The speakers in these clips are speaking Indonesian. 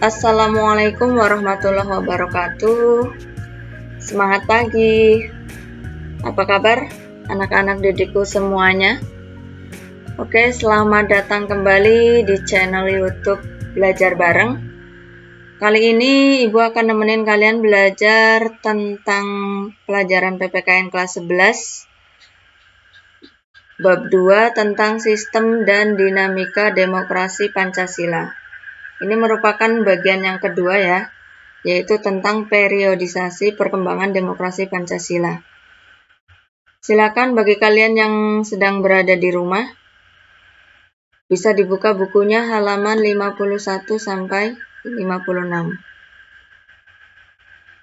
Assalamualaikum warahmatullahi wabarakatuh. Semangat pagi. Apa kabar anak-anak didikku semuanya? Oke, selamat datang kembali di channel YouTube Belajar Bareng. Kali ini Ibu akan nemenin kalian belajar tentang pelajaran PPKN kelas 11 bab 2 tentang sistem dan dinamika demokrasi Pancasila. Ini merupakan bagian yang kedua ya, yaitu tentang periodisasi perkembangan demokrasi Pancasila. Silakan bagi kalian yang sedang berada di rumah, bisa dibuka bukunya halaman 51 sampai 56.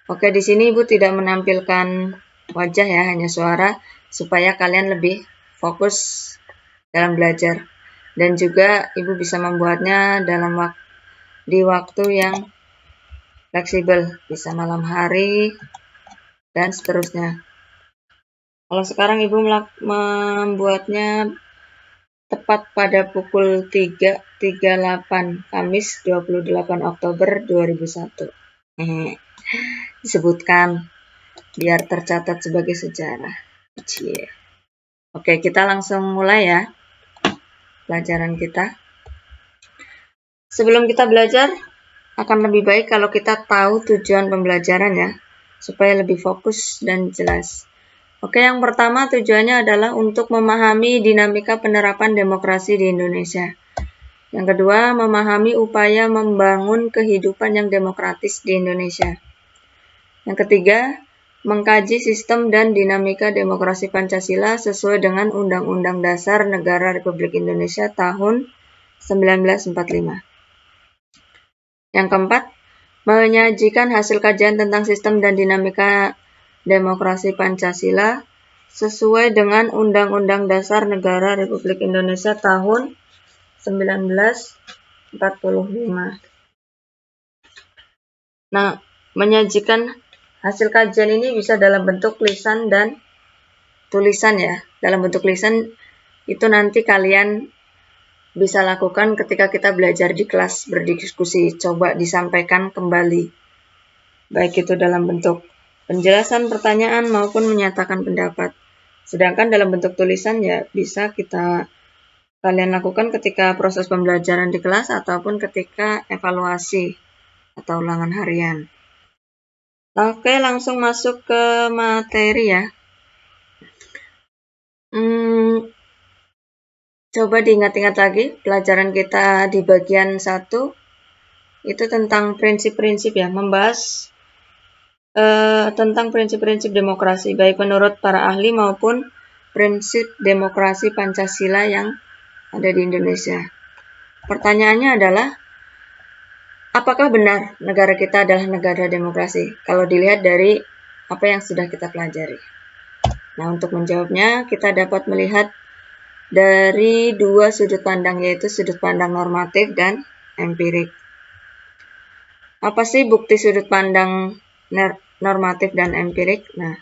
Oke, di sini Ibu tidak menampilkan wajah ya, hanya suara, supaya kalian lebih fokus dalam belajar. Dan juga Ibu bisa membuatnya di waktu yang fleksibel, bisa malam hari, dan seterusnya. Kalau sekarang Ibu membuatnya tepat pada pukul 3.38, Kamis 28 Oktober 2001. Disebutkan, biar tercatat sebagai sejarah. Oke, kita langsung mulai ya pelajaran kita. Sebelum kita belajar, akan lebih baik kalau kita tahu tujuan pembelajaran ya, supaya lebih fokus dan jelas. Oke, yang pertama tujuannya adalah untuk memahami dinamika penerapan demokrasi di Indonesia. Yang kedua, memahami upaya membangun kehidupan yang demokratis di Indonesia. Yang ketiga, mengkaji sistem dan dinamika demokrasi Pancasila sesuai dengan Undang-Undang Dasar Negara Republik Indonesia tahun 1945. Yang keempat, menyajikan hasil kajian tentang sistem dan dinamika demokrasi Pancasila sesuai dengan Undang-Undang Dasar Negara Republik Indonesia tahun 1945. Nah, menyajikan hasil kajian ini bisa dalam bentuk lisan dan tulisan ya. Dalam bentuk lisan itu nanti kalian bisa lakukan ketika kita belajar di kelas berdiskusi. Coba disampaikan kembali, baik itu dalam bentuk penjelasan pertanyaan maupun menyatakan pendapat. Sedangkan dalam bentuk tulisan ya bisa kalian lakukan ketika proses pembelajaran di kelas ataupun ketika evaluasi atau ulangan harian. Oke, langsung masuk ke materi ya. Coba diingat-ingat lagi pelajaran kita di bagian 1 itu tentang prinsip-prinsip ya, membahas tentang prinsip-prinsip demokrasi baik menurut para ahli maupun prinsip demokrasi Pancasila yang ada di Indonesia. Pertanyaannya adalah, apakah benar negara kita adalah negara demokrasi? Kalau dilihat dari apa yang sudah kita pelajari. Nah, untuk menjawabnya kita dapat melihat dari dua sudut pandang, yaitu sudut pandang normatif dan empirik. Apa sih bukti sudut pandang normatif dan empirik? Nah,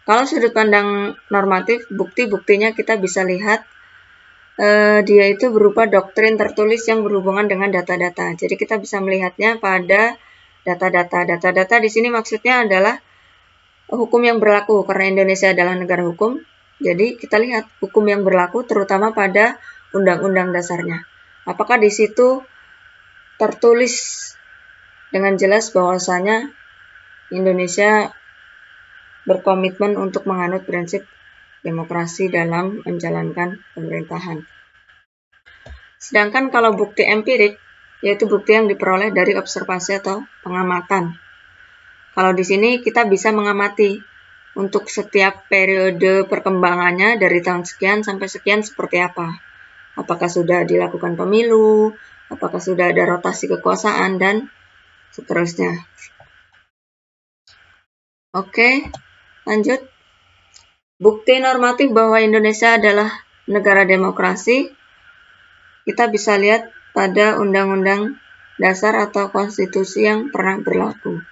kalau sudut pandang normatif, bukti-buktinya kita bisa lihat dia itu berupa doktrin tertulis yang berhubungan dengan data-data. Jadi kita bisa melihatnya pada data-data. Data-data di sini maksudnya adalah hukum yang berlaku, karena Indonesia adalah negara hukum. Jadi kita lihat hukum yang berlaku terutama pada undang-undang dasarnya. Apakah di situ tertulis dengan jelas bahwasanya Indonesia berkomitmen untuk menganut prinsip demokrasi dalam menjalankan pemerintahan. Sedangkan kalau bukti empirik, yaitu bukti yang diperoleh dari observasi atau pengamatan. Kalau di sini kita bisa mengamati untuk setiap periode perkembangannya dari tahun sekian sampai sekian seperti apa. Apakah sudah dilakukan pemilu, apakah sudah ada rotasi kekuasaan, dan seterusnya. Oke, lanjut. Bukti normatif bahwa Indonesia adalah negara demokrasi, kita bisa lihat pada Undang-Undang Dasar atau konstitusi yang pernah berlaku.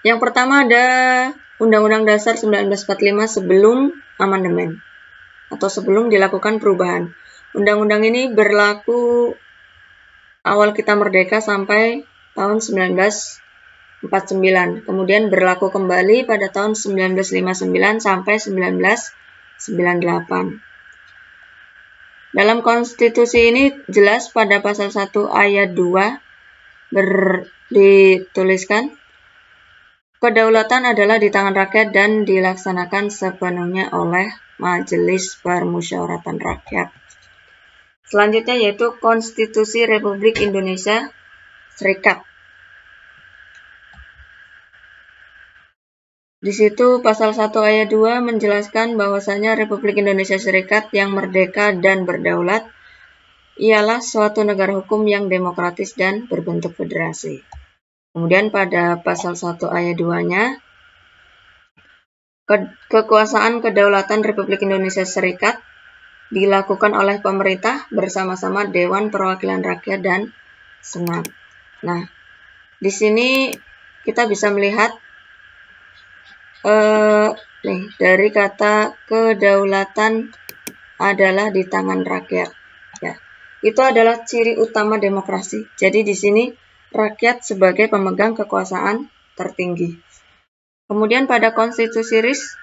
Yang pertama ada Undang-Undang Dasar 1945 sebelum amandemen atau sebelum dilakukan perubahan. Undang-undang ini berlaku awal kita merdeka sampai tahun 1949. Kemudian berlaku kembali pada tahun 1959 sampai 1998. Dalam konstitusi ini jelas pada pasal 1 ayat 2 dituliskan, kedaulatan adalah di tangan rakyat dan dilaksanakan sepenuhnya oleh Majelis Permusyawaratan Rakyat. Selanjutnya yaitu Konstitusi Republik Indonesia Serikat. Di situ pasal 1 ayat 2 menjelaskan bahwasanya Republik Indonesia Serikat yang merdeka dan berdaulat ialah suatu negara hukum yang demokratis dan berbentuk federasi. Kemudian pada pasal 1 ayat 2-nya, kekuasaan kedaulatan Republik Indonesia Serikat dilakukan oleh pemerintah bersama-sama Dewan Perwakilan Rakyat dan Senat. Nah, di sini kita bisa melihat dari kata kedaulatan adalah di tangan rakyat. Ya, itu adalah ciri utama demokrasi. Jadi di sini rakyat sebagai pemegang kekuasaan tertinggi. Kemudian pada konstitusi RIS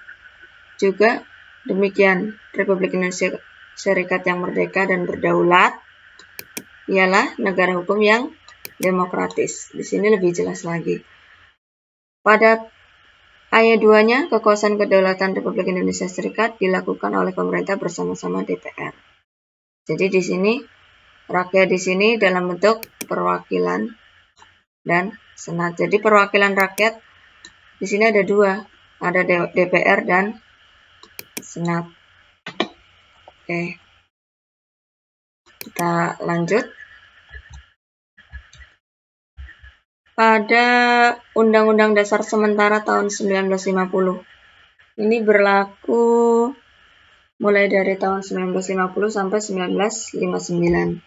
juga demikian. Republik Indonesia Serikat yang merdeka dan berdaulat ialah negara hukum yang demokratis. Di sini lebih jelas lagi. Pada ayat 2-nya, kekuasaan kedaulatan Republik Indonesia Serikat dilakukan oleh pemerintah bersama-sama DPR. Jadi di sini rakyat di sini dalam bentuk perwakilan dan senat. Jadi perwakilan rakyat di sini ada dua, ada DPR dan senat. Oke, kita lanjut. Pada Undang-Undang Dasar Sementara tahun 1950. Ini berlaku mulai dari tahun 1950 sampai 1959.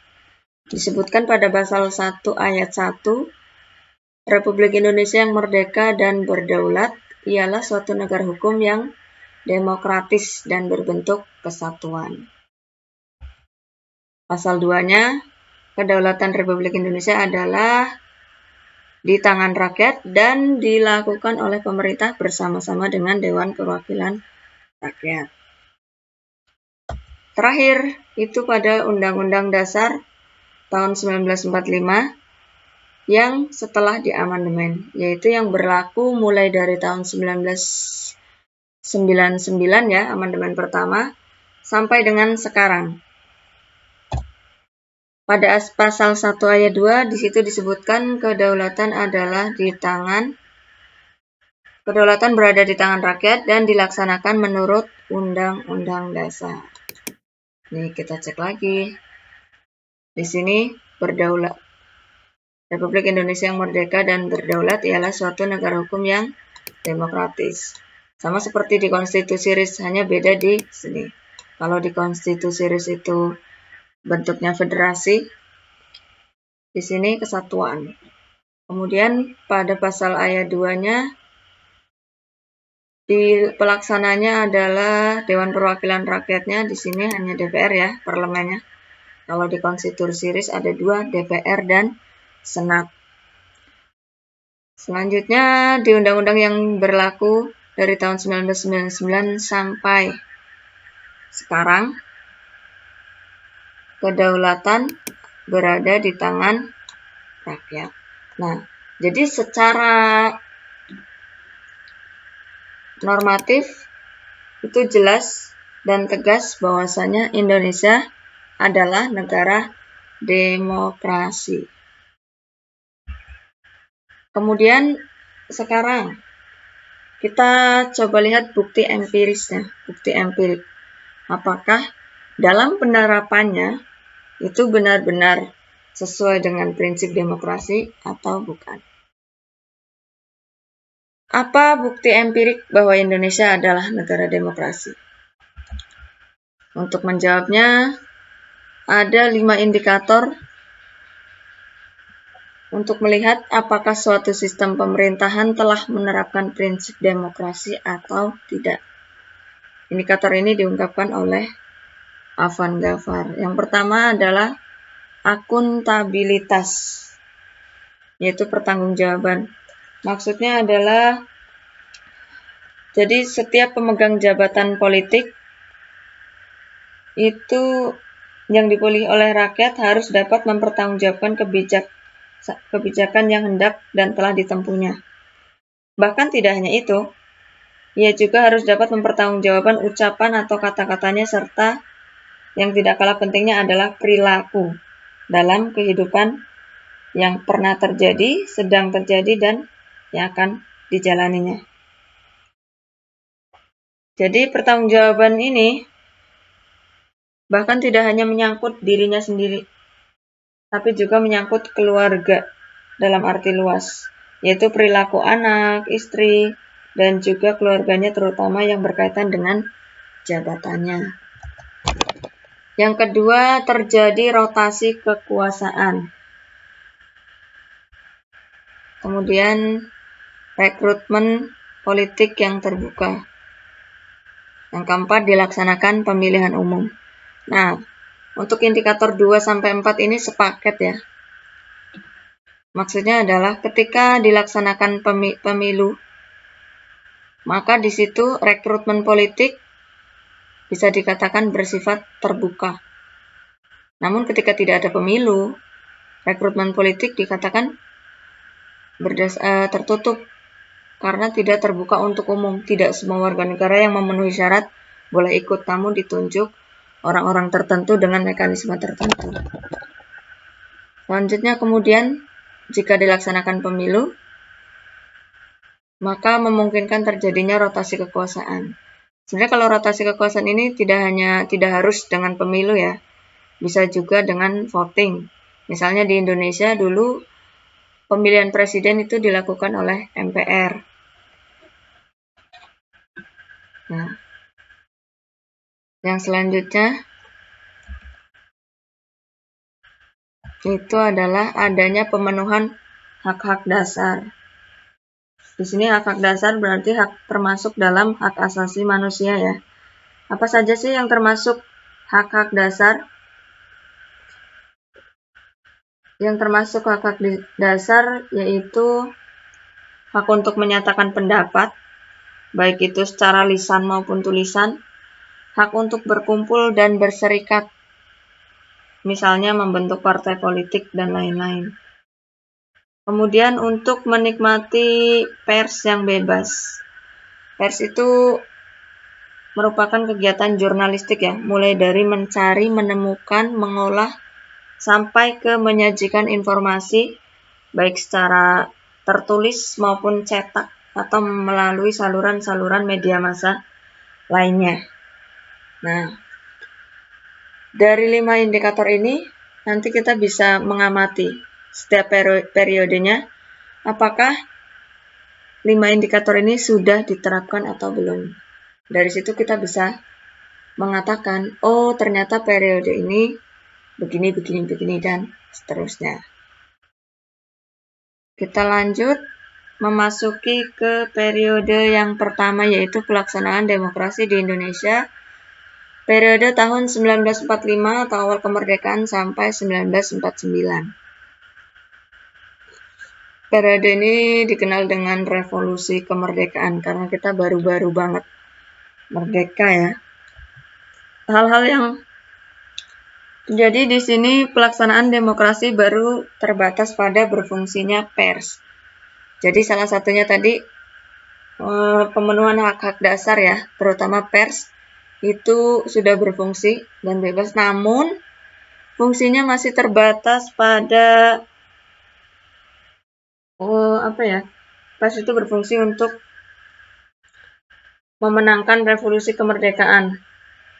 Disebutkan pada pasal 1 ayat 1, Republik Indonesia yang merdeka dan berdaulat ialah suatu negara hukum yang demokratis dan berbentuk kesatuan. Pasal 2-nya, kedaulatan Republik Indonesia adalah di tangan rakyat dan dilakukan oleh pemerintah bersama-sama dengan Dewan Perwakilan Rakyat. Terakhir, itu pada Undang-Undang Dasar tahun 1945 yang setelah diamandemen, yaitu yang berlaku mulai dari tahun 1999 ya, amandemen pertama, sampai dengan sekarang. Pada pasal 1 ayat 2 di situ disebutkan kedaulatan berada di tangan rakyat dan dilaksanakan menurut Undang-Undang Dasar. Nih kita cek lagi. Di sini berdaulat. Republik Indonesia yang merdeka dan berdaulat ialah suatu negara hukum yang demokratis. Sama seperti di Konstitusi RIS, hanya beda di sini. Kalau di Konstitusi RIS itu bentuknya federasi, di sini kesatuan. Kemudian pada pasal ayat 2-nya, di pelaksananya adalah Dewan Perwakilan Rakyatnya, di sini hanya DPR ya, parlemennya. Kalau di Konstitusi RIS ada dua, DPR dan Senat. Selanjutnya di undang-undang yang berlaku dari tahun 1999 sampai sekarang, kedaulatan berada di tangan rakyat. Nah, jadi secara normatif itu jelas dan tegas bahwasanya Indonesia adalah negara demokrasi. Kemudian sekarang kita coba lihat bukti empirisnya, bukti empirik. Apakah dalam penerapannya itu benar-benar sesuai dengan prinsip demokrasi atau bukan? Apa bukti empirik bahwa Indonesia adalah negara demokrasi? Untuk menjawabnya, ada 5 indikator untuk melihat apakah suatu sistem pemerintahan telah menerapkan prinsip demokrasi atau tidak. Indikator ini diungkapkan oleh Afan Ghaffar. Yang pertama adalah akuntabilitas, yaitu pertanggungjawaban. Maksudnya adalah, jadi setiap pemegang jabatan politik itu yang dipilih oleh rakyat harus dapat mempertanggungjawabkan kebijakan yang hendak dan telah ditempuhnya. Bahkan tidak hanya itu, ia juga harus dapat mempertanggungjawabkan ucapan atau kata-katanya, serta yang tidak kalah pentingnya adalah perilaku dalam kehidupan yang pernah terjadi, sedang terjadi, dan yang akan dijalaninya. Jadi pertanggungjawaban ini bahkan tidak hanya menyangkut dirinya sendiri, tapi juga menyangkut keluarga dalam arti luas, yaitu perilaku anak, istri, dan juga keluarganya, terutama yang berkaitan dengan jabatannya. Yang kedua, terjadi rotasi kekuasaan. Kemudian rekrutmen politik yang terbuka. Yang keempat, dilaksanakan pemilihan umum. Nah, untuk indikator 2-4 ini sepaket ya. Maksudnya adalah ketika dilaksanakan pemilu, maka di situ rekrutmen politik bisa dikatakan bersifat terbuka. Namun ketika tidak ada pemilu, rekrutmen politik dikatakan tertutup karena tidak terbuka untuk umum. Tidak semua warga negara yang memenuhi syarat boleh ikut, namun ditunjuk orang-orang tertentu dengan mekanisme tertentu. Selanjutnya kemudian, jika dilaksanakan pemilu, maka memungkinkan terjadinya rotasi kekuasaan. Sebenarnya kalau rotasi kekuasaan ini tidak harus dengan pemilu ya, bisa juga dengan voting. Misalnya di Indonesia dulu pemilihan presiden itu dilakukan oleh MPR. Nah, yang selanjutnya itu adalah adanya pemenuhan hak-hak dasar. Di sini hak-hak dasar berarti hak termasuk dalam hak asasi manusia ya. Apa saja sih yang termasuk hak-hak dasar? Yang termasuk hak-hak dasar yaitu hak untuk menyatakan pendapat, baik itu secara lisan maupun tulisan, hak untuk berkumpul dan berserikat, misalnya membentuk partai politik dan lain-lain. Kemudian untuk menikmati pers yang bebas. Pers itu merupakan kegiatan jurnalistik ya, mulai dari mencari, menemukan, mengolah, sampai ke menyajikan informasi, baik secara tertulis maupun cetak, atau melalui saluran-saluran media massa lainnya. Nah, dari 5 indikator ini, nanti kita bisa mengamati setiap periodenya, apakah 5 indikator ini sudah diterapkan atau belum. Dari situ kita bisa mengatakan, oh ternyata periode ini begini, dan seterusnya. Kita lanjut memasuki ke periode yang pertama, yaitu pelaksanaan demokrasi di Indonesia. Periode tahun 1945 atau awal kemerdekaan sampai 1949. Periode ini dikenal dengan revolusi kemerdekaan karena kita baru-baru banget merdeka ya. Hal-hal yang terjadi di sini, pelaksanaan demokrasi baru terbatas pada berfungsinya pers. Jadi salah satunya tadi pemenuhan hak-hak dasar ya, terutama pers itu sudah berfungsi dan bebas, namun fungsinya masih terbatas pada pers itu berfungsi untuk memenangkan revolusi kemerdekaan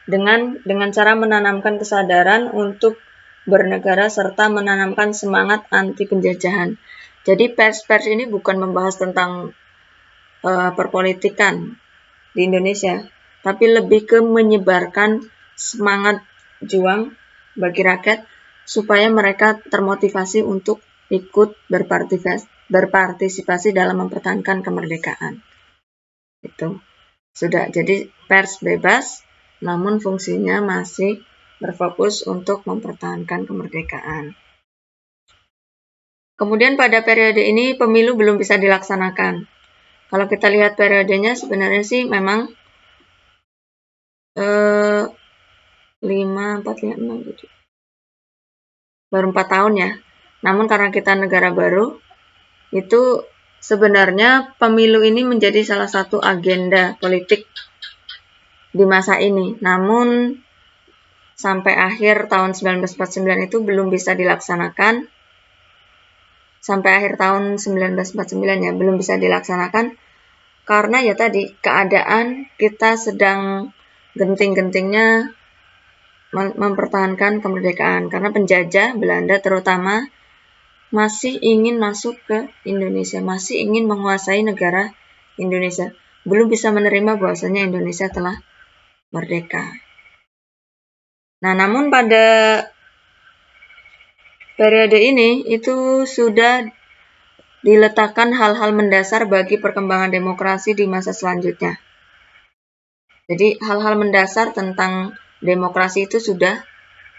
dengan cara menanamkan kesadaran untuk bernegara serta menanamkan semangat anti penjajahan. Jadi pers ini bukan membahas tentang perpolitikan di Indonesia, tapi lebih ke menyebarkan semangat juang bagi rakyat supaya mereka termotivasi untuk ikut berpartisipasi dalam mempertahankan kemerdekaan. Itu sudah, jadi pers bebas, namun fungsinya masih berfokus untuk mempertahankan kemerdekaan. Kemudian pada periode ini pemilu belum bisa dilaksanakan. Kalau kita lihat periodenya sebenarnya sih memang 5, 4, 5, 6, 7. Baru 4 tahun ya. Namun karena kita negara baru, itu sebenarnya pemilu ini menjadi salah satu agenda politik di masa ini. Namun sampai akhir tahun 1949 itu belum bisa dilaksanakan. Sampai akhir tahun 1949 ya, belum bisa dilaksanakan karena ya tadi keadaan kita sedang genting-gentingnya mempertahankan kemerdekaan karena penjajah Belanda terutama masih ingin masuk ke Indonesia, masih ingin menguasai negara Indonesia, belum bisa menerima bahwasanya Indonesia telah merdeka. Nah, namun pada periode ini itu sudah diletakkan hal-hal mendasar bagi perkembangan demokrasi di masa selanjutnya. Jadi hal-hal mendasar tentang demokrasi itu sudah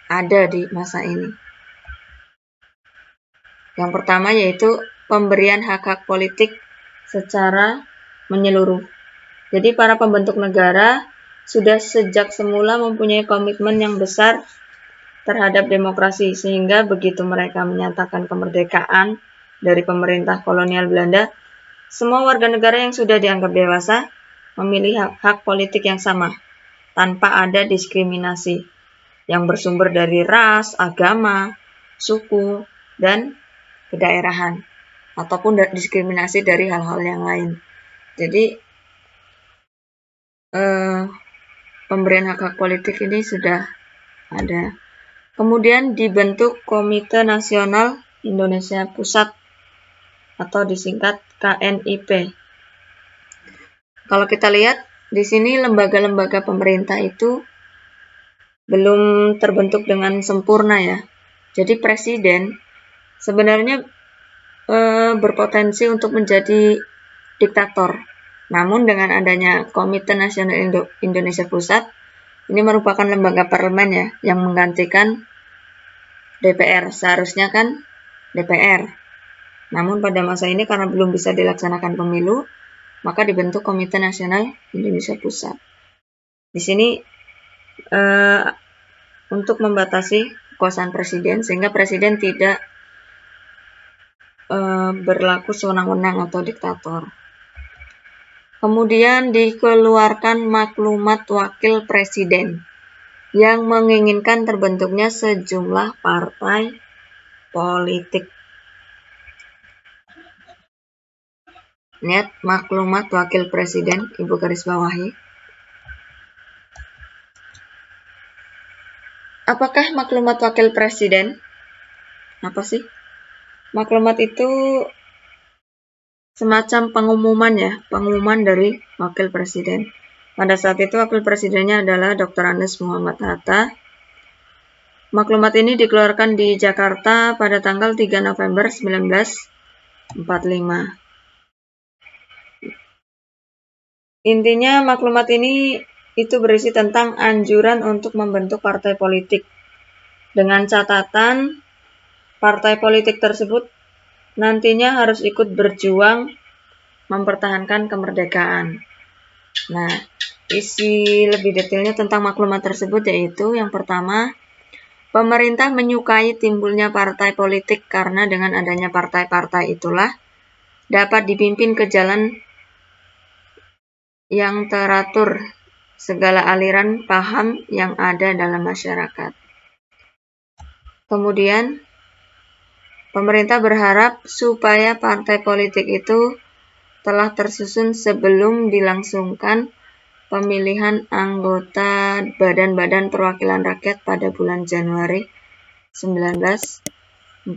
ada di masa ini. Yang pertama yaitu pemberian hak-hak politik secara menyeluruh. Jadi para pembentuk negara sudah sejak semula mempunyai komitmen yang besar terhadap demokrasi, sehingga begitu mereka menyatakan kemerdekaan dari pemerintah kolonial Belanda, semua warga negara yang sudah dianggap dewasa memilih hak politik yang sama, tanpa ada diskriminasi yang bersumber dari ras, agama, suku, dan kedaerahan, ataupun diskriminasi dari hal-hal yang lain. Jadi, pemberian hak-hak politik ini sudah ada. Kemudian dibentuk Komite Nasional Indonesia Pusat atau disingkat KNIP. Kalau kita lihat di sini lembaga-lembaga pemerintah itu belum terbentuk dengan sempurna ya. Jadi presiden sebenarnya berpotensi untuk menjadi diktator. Namun dengan adanya Komite Nasional Indonesia Pusat, ini merupakan lembaga parlemen ya yang menggantikan DPR. Seharusnya kan DPR. Namun pada masa ini karena belum bisa dilaksanakan pemilu, maka dibentuk Komite Nasional Indonesia Pusat. Di sini untuk membatasi kekuasaan presiden sehingga presiden tidak berlaku sewenang-wenang atau diktator. Kemudian dikeluarkan maklumat wakil presiden yang menginginkan terbentuknya sejumlah partai politik. Lihat maklumat wakil presiden, Ibu garis bawahi. Apakah maklumat wakil presiden? Apa sih? Maklumat itu semacam pengumuman ya, pengumuman dari wakil presiden. Pada saat itu wakil presidennya adalah Dr. Andes Muhammad Hatta. Maklumat ini dikeluarkan di Jakarta pada tanggal 3 November 1945. Intinya maklumat ini itu berisi tentang anjuran untuk membentuk partai politik. Dengan catatan partai politik tersebut nantinya harus ikut berjuang mempertahankan kemerdekaan. Nah, isi lebih detailnya tentang maklumat tersebut yaitu yang pertama, pemerintah menyukai timbulnya partai politik karena dengan adanya partai-partai itulah dapat dipimpin ke jalan yang teratur segala aliran paham yang ada dalam masyarakat. Kemudian, pemerintah berharap supaya partai politik itu telah tersusun sebelum dilangsungkan pemilihan anggota Badan-Badan Perwakilan Rakyat pada bulan Januari 1946.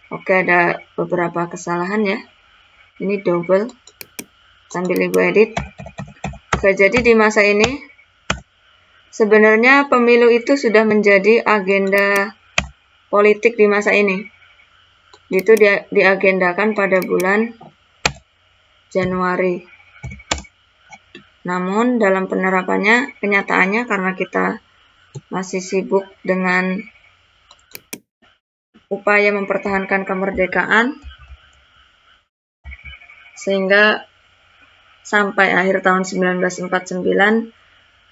Oke, ada beberapa kesalahan ya. Ini double. Sambil Ibu edit. Oke, jadi di masa ini sebenarnya pemilu itu sudah menjadi agenda politik di masa ini. Itu diagendakan pada bulan Januari. Namun dalam penerapannya, kenyataannya karena kita masih sibuk dengan upaya mempertahankan kemerdekaan, sehingga sampai akhir tahun 1949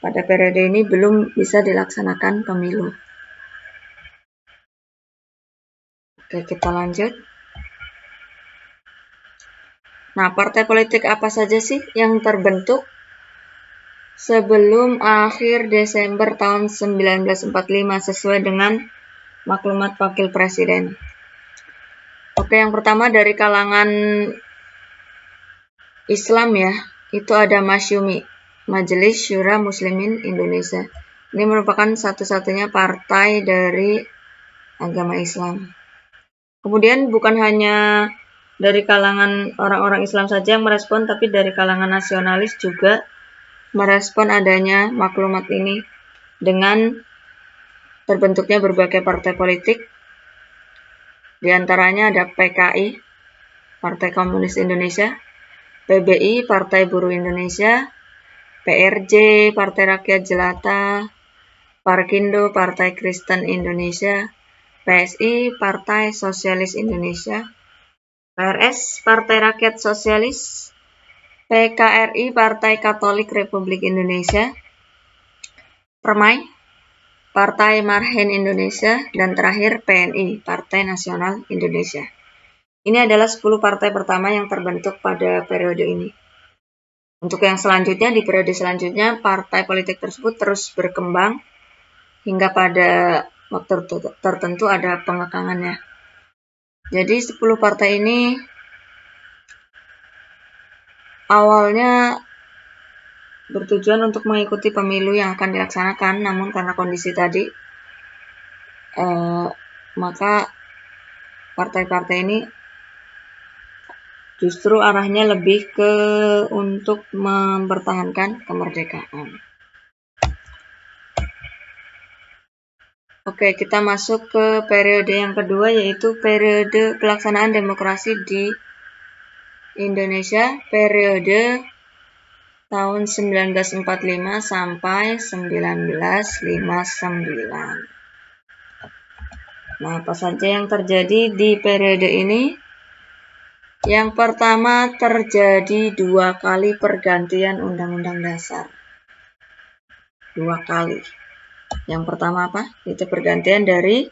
pada periode ini belum bisa dilaksanakan pemilu. Oke, kita lanjut. Nah, partai politik apa saja sih yang terbentuk sebelum akhir Desember tahun 1945 sesuai dengan maklumat Wakil Presiden? Oke, yang pertama dari kalangan Islam ya, itu ada Masyumi, Majelis Syura Muslimin Indonesia. Ini merupakan satu-satunya partai dari agama Islam. Kemudian bukan hanya dari kalangan orang-orang Islam saja yang merespon, tapi dari kalangan nasionalis juga merespon adanya maklumat ini dengan terbentuknya berbagai partai politik. Di antaranya ada PKI, Partai Komunis Indonesia, PBI, Partai Buruh Indonesia, PRJ, Partai Rakyat Jelata, Parkindo, Partai Kristen Indonesia, PSI, Partai Sosialis Indonesia, PRS, Partai Rakyat Sosialis, PKRI, Partai Katolik Republik Indonesia, Permai, Partai Marhen Indonesia, dan terakhir PNI, Partai Nasional Indonesia. Ini adalah 10 partai pertama yang terbentuk pada periode ini. Untuk yang selanjutnya, di periode selanjutnya, partai politik tersebut terus berkembang hingga pada waktu tertentu ada pengekangannya. Jadi 10 partai ini awalnya bertujuan untuk mengikuti pemilu yang akan dilaksanakan, namun karena kondisi tadi, maka partai-partai ini justru arahnya lebih ke untuk mempertahankan kemerdekaan. Oke, kita masuk ke periode yang kedua, yaitu periode pelaksanaan demokrasi di Indonesia, periode tahun 1945 sampai 1959. Nah, apa saja yang terjadi di periode ini? Yang pertama, terjadi 2 kali pergantian Undang-Undang Dasar. 2 kali. Yang pertama apa? Itu pergantian dari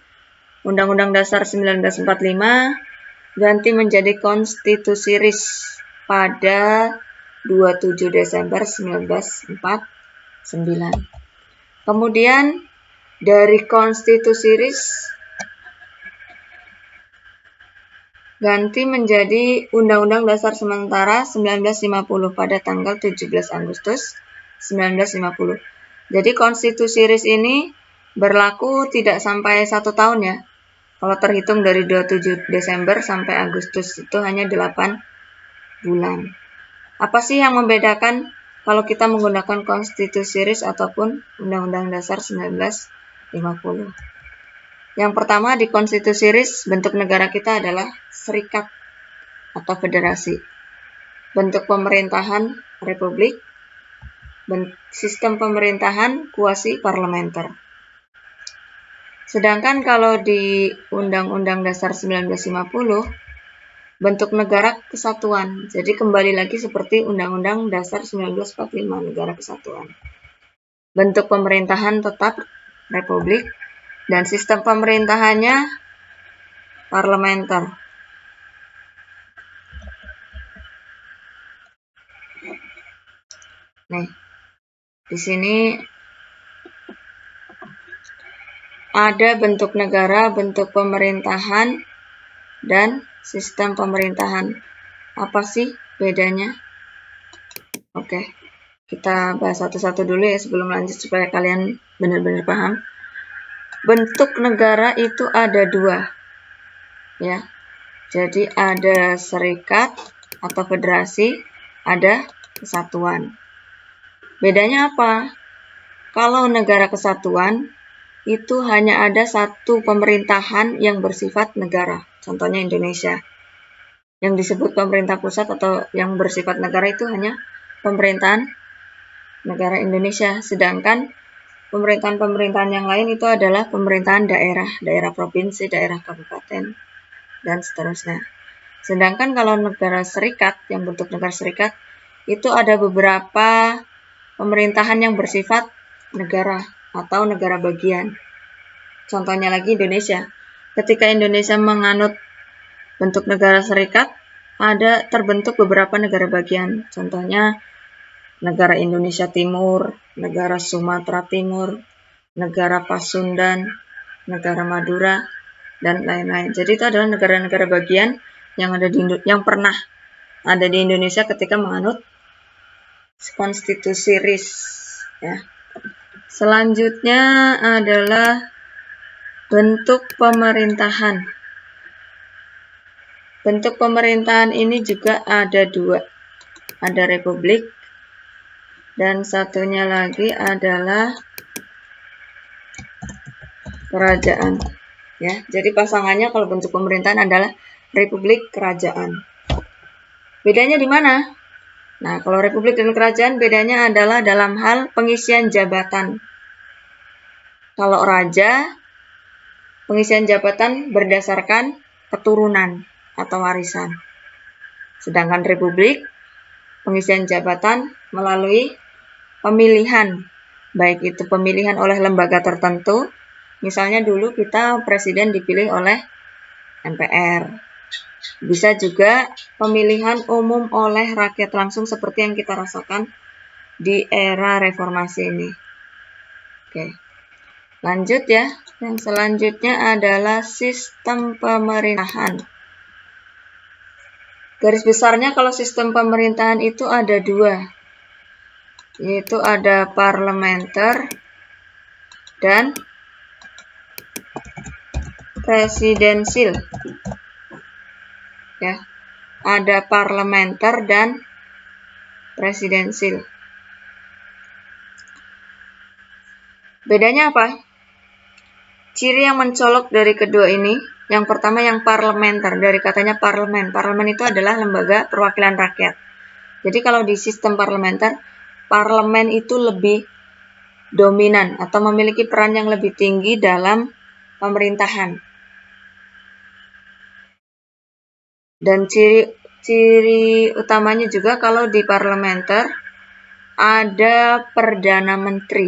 Undang-Undang Dasar 1945 ganti menjadi Konstitusi RIS pada 27 Desember 1949. Kemudian dari Konstitusi RIS ganti menjadi Undang-Undang Dasar Sementara 1950 pada tanggal 17 Agustus 1950. Jadi Konstitusi RIS ini berlaku tidak sampai 1 tahun ya. Kalau terhitung dari 27 Desember sampai Agustus itu hanya 8 bulan. Apa sih yang membedakan kalau kita menggunakan Konstitusi RIS ataupun Undang-Undang Dasar 1950? Yang pertama, di Konstitusi RIS bentuk negara kita adalah serikat atau federasi. Bentuk pemerintahan republik, sistem pemerintahan kuasi parlementer. Sedangkan kalau di Undang-Undang Dasar 1950, bentuk negara kesatuan. Jadi kembali lagi seperti Undang-Undang Dasar 1945, negara kesatuan. Bentuk pemerintahan tetap republik dan sistem pemerintahannya parlementer. Nih, di sini ada bentuk negara, bentuk pemerintahan, dan sistem pemerintahan. Apa sih bedanya? Oke, kita bahas satu-satu dulu ya sebelum lanjut supaya kalian benar-benar paham. Bentuk negara itu ada 2, ya. Jadi ada serikat atau federasi, ada kesatuan. Bedanya apa? Kalau negara kesatuan, itu hanya ada satu pemerintahan yang bersifat negara, contohnya Indonesia. Yang disebut pemerintah pusat atau yang bersifat negara itu hanya pemerintahan negara Indonesia, sedangkan pemerintahan-pemerintahan yang lain itu adalah pemerintahan daerah, daerah provinsi, daerah kabupaten, dan seterusnya. Sedangkan kalau negara serikat, yang bentuk negara serikat, itu ada beberapa pemerintahan yang bersifat negara atau negara bagian. Contohnya lagi Indonesia. Ketika Indonesia menganut bentuk negara serikat, ada terbentuk beberapa negara bagian. Contohnya negara Indonesia Timur, negara Sumatera Timur, negara Pasundan, negara Madura, dan lain-lain. Jadi itu adalah negara-negara bagian yang pernah ada di Indonesia ketika menganut konstitusi RIS. Ya. Selanjutnya adalah bentuk pemerintahan. Bentuk pemerintahan ini juga ada dua. Ada republik, dan satunya lagi adalah kerajaan. Ya, jadi pasangannya kalau bentuk pemerintahan adalah republik kerajaan. Bedanya di mana? Nah, kalau republik dan kerajaan bedanya adalah dalam hal pengisian jabatan. Kalau raja, pengisian jabatan berdasarkan keturunan atau warisan. Sedangkan republik, pengisian jabatan melalui pemilihan, baik itu pemilihan oleh lembaga tertentu, misalnya dulu kita presiden dipilih oleh MPR. Bisa juga pemilihan umum oleh rakyat langsung seperti yang kita rasakan di era reformasi ini. Oke, lanjut ya. Yang selanjutnya adalah sistem pemerintahan. Garis besarnya kalau sistem pemerintahan itu ada dua, yaitu ada parlementer dan presidensil. Ya, ada parlementer dan presidensil. Bedanya apa? Ciri yang mencolok dari kedua ini, yang pertama yang parlementer, dari katanya parlemen. Parlemen itu adalah lembaga perwakilan rakyat. Jadi kalau di sistem parlementer, parlemen itu lebih dominan atau memiliki peran yang lebih tinggi dalam pemerintahan. Dan ciri utamanya juga kalau di parlementer ada Perdana Menteri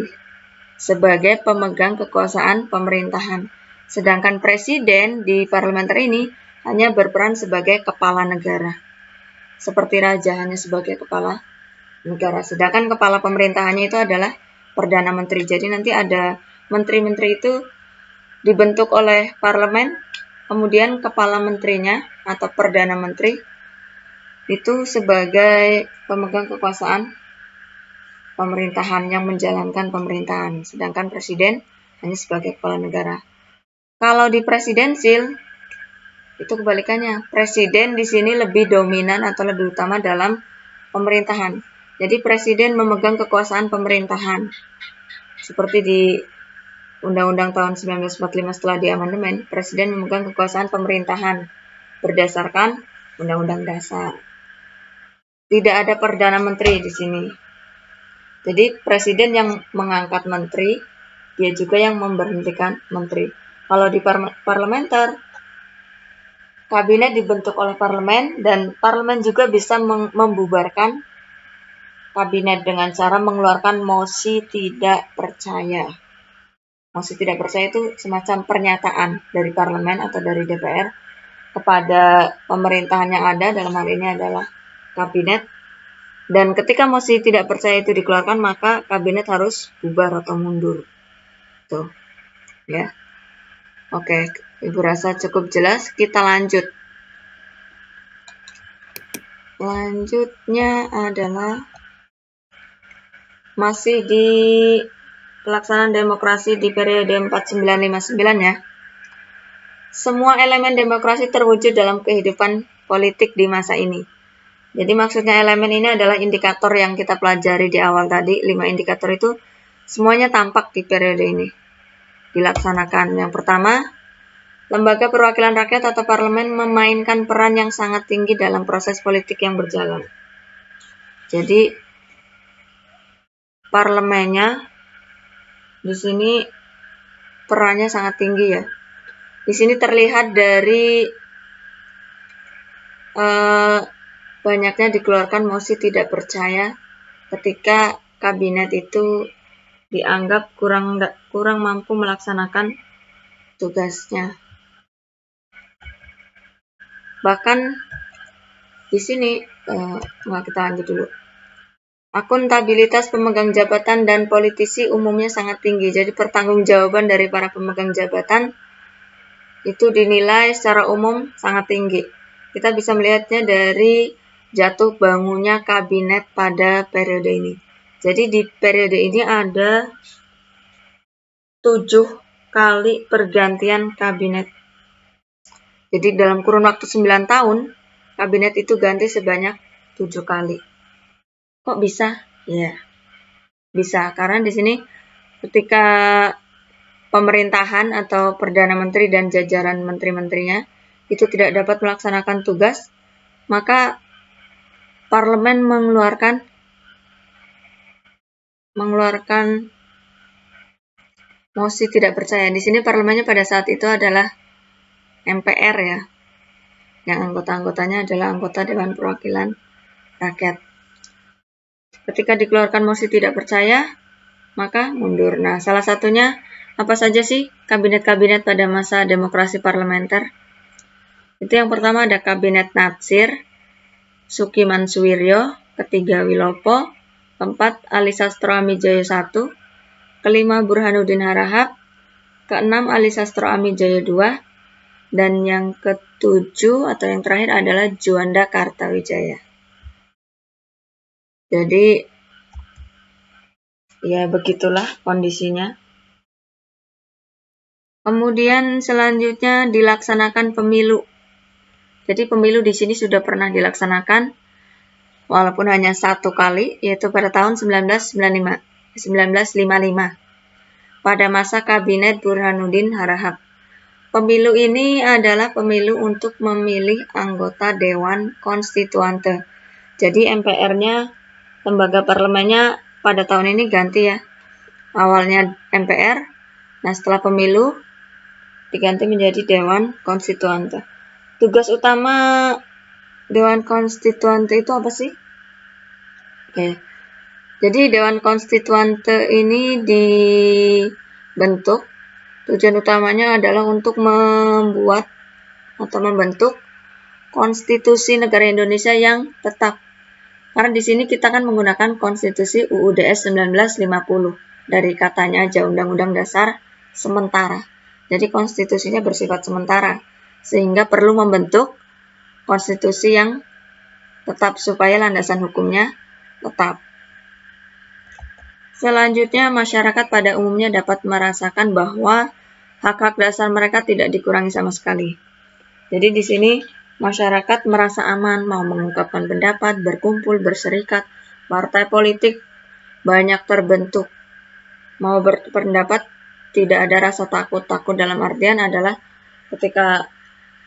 sebagai pemegang kekuasaan pemerintahan. Sedangkan presiden di parlementer ini hanya berperan sebagai kepala negara. Seperti raja hanya sebagai kepala negara. Sedangkan kepala pemerintahannya itu adalah Perdana Menteri. Jadi nanti ada menteri-menteri itu dibentuk oleh parlemen, kemudian kepala menterinya atau Perdana Menteri itu sebagai pemegang kekuasaan pemerintahan yang menjalankan pemerintahan, sedangkan presiden hanya sebagai kepala negara. Kalau di presidensil itu kebalikannya, presiden di sini lebih dominan atau lebih utama dalam pemerintahan. Jadi presiden memegang kekuasaan pemerintahan. Seperti di Undang-Undang tahun 1945 setelah diamandemen, presiden memegang kekuasaan pemerintahan berdasarkan Undang-Undang Dasar. Tidak ada Perdana Menteri di sini. Jadi presiden yang mengangkat menteri, dia juga yang memberhentikan menteri. Kalau di parlementer, kabinet dibentuk oleh parlemen dan parlemen juga bisa membubarkan kabinet dengan cara mengeluarkan mosi tidak percaya. Mosi tidak percaya itu semacam pernyataan dari parlemen atau dari DPR kepada pemerintahan yang ada, dalam hal ini adalah kabinet. Dan ketika mosi tidak percaya itu dikeluarkan, maka kabinet harus bubar atau mundur. Tuh, ya. Oke, Ibu rasa cukup jelas. Kita lanjut. Lanjutnya adalah masih di pelaksanaan demokrasi di periode 4959 ya. Semua elemen demokrasi terwujud dalam kehidupan politik di masa ini. Jadi maksudnya elemen ini adalah indikator yang kita pelajari di awal tadi, 5 indikator itu semuanya tampak di periode ini dilaksanakan. Yang pertama, lembaga perwakilan rakyat atau parlemen memainkan peran yang sangat tinggi dalam proses politik yang berjalan. Jadi parlemennya Di sini perannya sangat tinggi ya. Di sini terlihat dari banyaknya dikeluarkan mosi tidak percaya ketika kabinet itu dianggap kurang mampu melaksanakan tugasnya. Bahkan di sini kita lanjut dulu. Akuntabilitas pemegang jabatan dan politisi umumnya sangat tinggi. Jadi pertanggungjawaban dari para pemegang jabatan itu dinilai secara umum sangat tinggi. Kita bisa melihatnya dari jatuh bangunnya kabinet pada periode ini. Jadi di periode ini ada 7 kali pergantian kabinet. Jadi dalam kurun waktu 9 tahun, kabinet itu ganti sebanyak 7 kali. Kok bisa? Ya, bisa. Karena di sini ketika pemerintahan atau Perdana Menteri dan jajaran menteri-menterinya itu tidak dapat melaksanakan tugas, maka parlemen mengeluarkan mosi tidak percaya. Di sini parlemennya pada saat itu adalah MPR ya, yang anggota-anggotanya adalah anggota Dewan Perwakilan Rakyat. Ketika dikeluarkan mosi tidak percaya, maka mundur. Nah, salah satunya apa saja sih kabinet-kabinet pada masa demokrasi parlementer? Itu yang pertama ada Kabinet Natsir, Suki Mansuwiryo, ketiga Wilopo, keempat Ali Sastro Amijaya I, kelima Burhanuddin Harahap, keenam Ali Sastro Amijaya II, dan yang ketujuh atau yang terakhir adalah Juanda Kartawijaya. Jadi ya begitulah kondisinya. Kemudian selanjutnya dilaksanakan pemilu. Jadi pemilu di sini sudah pernah dilaksanakan walaupun hanya 1 kali, yaitu pada tahun 1955 pada masa Kabinet Burhanuddin Harahap. Pemilu ini adalah pemilu untuk memilih anggota Dewan Konstituante. Jadi MPR-nya, lembaga parlemennya pada tahun ini ganti ya. Awalnya MPR, nah setelah pemilu diganti menjadi Dewan Konstituante. Tugas utama Dewan Konstituante itu apa sih? Oke. Jadi Dewan Konstituante ini dibentuk, tujuan utamanya adalah untuk membuat atau membentuk konstitusi negara Indonesia yang tetap. Karena di sini kita kan menggunakan konstitusi UUD 1950 dari katanya aja Undang-Undang Dasar sementara. Jadi konstitusinya bersifat sementara sehingga perlu membentuk konstitusi yang tetap supaya landasan hukumnya tetap. Selanjutnya, masyarakat pada umumnya dapat merasakan bahwa hak-hak dasar mereka tidak dikurangi sama sekali. Jadi di sini masyarakat merasa aman mau mengungkapkan pendapat, berkumpul, berserikat, partai politik banyak terbentuk. Mau berpendapat tidak ada rasa takut. Takut dalam artian adalah ketika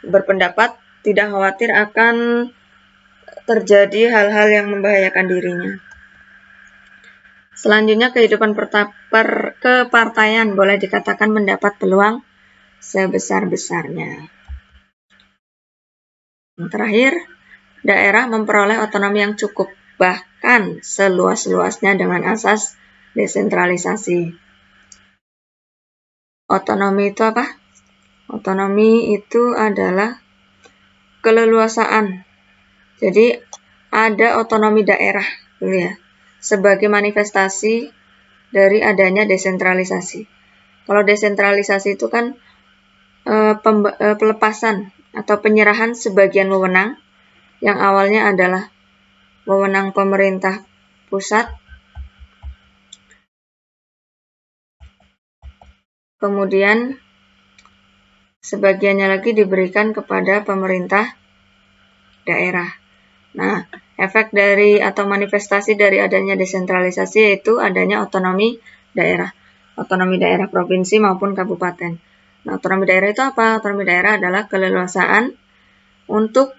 berpendapat tidak khawatir akan terjadi hal-hal yang membahayakan dirinya. Selanjutnya kehidupan kepartaian boleh dikatakan mendapat peluang sebesar-besarnya. Yang terakhir, daerah memperoleh otonomi yang cukup, bahkan seluas-luasnya dengan asas desentralisasi. Otonomi itu apa? Otonomi itu adalah keleluasaan. Jadi ada otonomi daerah dulu ya, sebagai manifestasi dari adanya desentralisasi. Kalau desentralisasi itu kan pelepasan atau penyerahan sebagian wewenang yang awalnya adalah wewenang pemerintah pusat, kemudian sebagiannya lagi diberikan kepada pemerintah daerah. Nah, efek dari atau manifestasi dari adanya desentralisasi yaitu adanya otonomi daerah provinsi maupun kabupaten. Nah, otonomi daerah itu apa? Otonomi daerah adalah keleluasaan untuk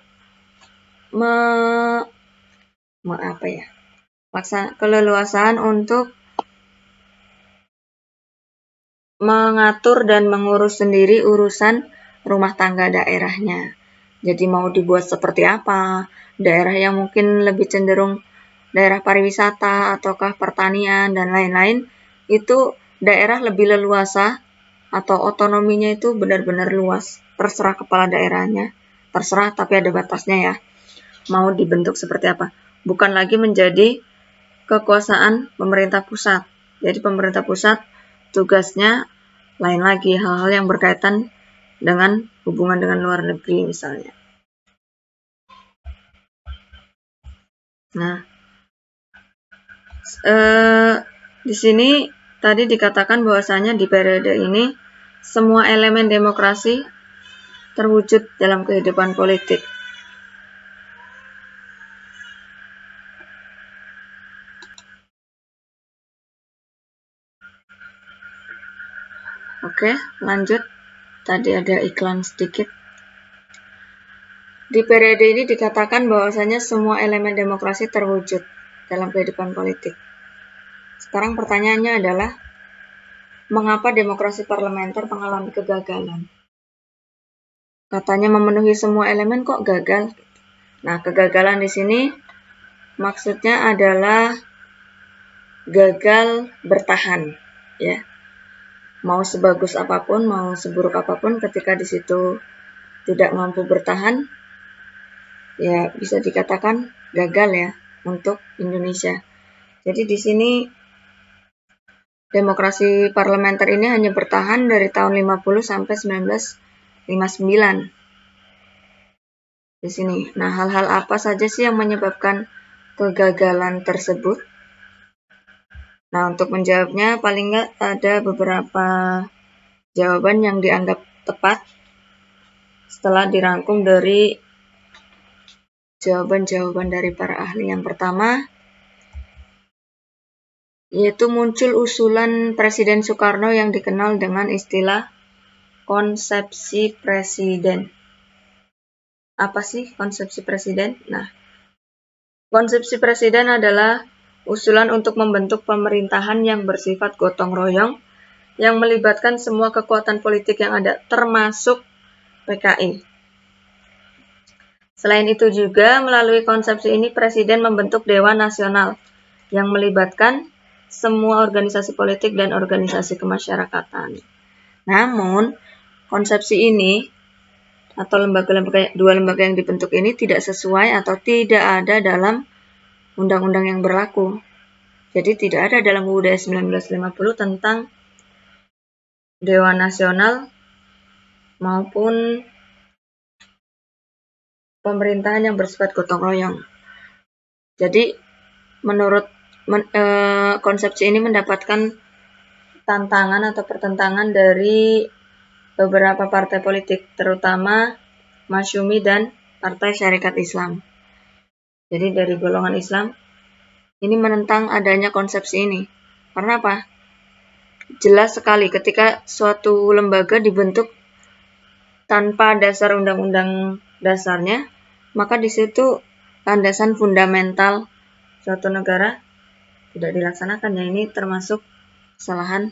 keleluasaan untuk mengatur dan mengurus sendiri urusan rumah tangga daerahnya. Jadi mau dibuat seperti apa, daerah yang mungkin lebih cenderung daerah pariwisata ataukah pertanian dan lain-lain, itu daerah lebih leluasa atau otonominya itu benar-benar luas, terserah kepala daerahnya, terserah tapi ada batasnya ya, mau dibentuk seperti apa. Bukan lagi menjadi kekuasaan pemerintah pusat. Jadi pemerintah pusat tugasnya lain lagi, hal-hal yang berkaitan dengan hubungan dengan luar negeri misalnya. Nah, di sini tadi dikatakan bahwasanya di periode ini semua elemen demokrasi terwujud dalam kehidupan politik. Oke, lanjut. Tadi ada iklan sedikit. Di periode ini dikatakan bahwasanya semua elemen demokrasi terwujud dalam kehidupan politik. Sekarang pertanyaannya adalah, mengapa demokrasi parlementer mengalami kegagalan? Katanya memenuhi semua elemen kok gagal? Nah, kegagalan di sini maksudnya adalah gagal bertahan, ya. Mau sebagus apapun, mau seburuk apapun, ketika di situ tidak mampu bertahan, ya bisa dikatakan gagal ya untuk Indonesia. Jadi di sini demokrasi parlementer ini hanya bertahan dari tahun 50 sampai 1959. Di sini. Nah, hal-hal apa saja sih yang menyebabkan kegagalan tersebut? Nah, untuk menjawabnya paling nggak ada beberapa jawaban yang dianggap tepat setelah dirangkum dari jawaban-jawaban dari para ahli. Yang pertama, yaitu muncul usulan Presiden Soekarno yang dikenal dengan istilah konsepsi presiden. Apa sih konsepsi presiden? Nah, konsepsi presiden adalah usulan untuk membentuk pemerintahan yang bersifat gotong royong yang melibatkan semua kekuatan politik yang ada, termasuk PKI. Selain itu juga, melalui konsepsi ini Presiden membentuk Dewan Nasional yang melibatkan semua organisasi politik dan organisasi kemasyarakatan. Namun, konsepsi ini atau dua lembaga yang dibentuk ini tidak sesuai atau tidak ada dalam undang-undang yang berlaku. Jadi tidak ada dalam UUD 1950 tentang Dewan Nasional maupun pemerintahan yang bersifat gotong royong. Jadi menurut konsepsi ini mendapatkan tantangan atau pertentangan dari beberapa partai politik, terutama Masyumi dan Partai Syarikat Islam. Jadi dari golongan Islam ini menentang adanya konsepsi ini. Karena apa? Jelas sekali ketika suatu lembaga dibentuk tanpa dasar undang-undang dasarnya, maka di situ landasan fundamental suatu negara tidak dilaksanakan, ya ini termasuk kesalahan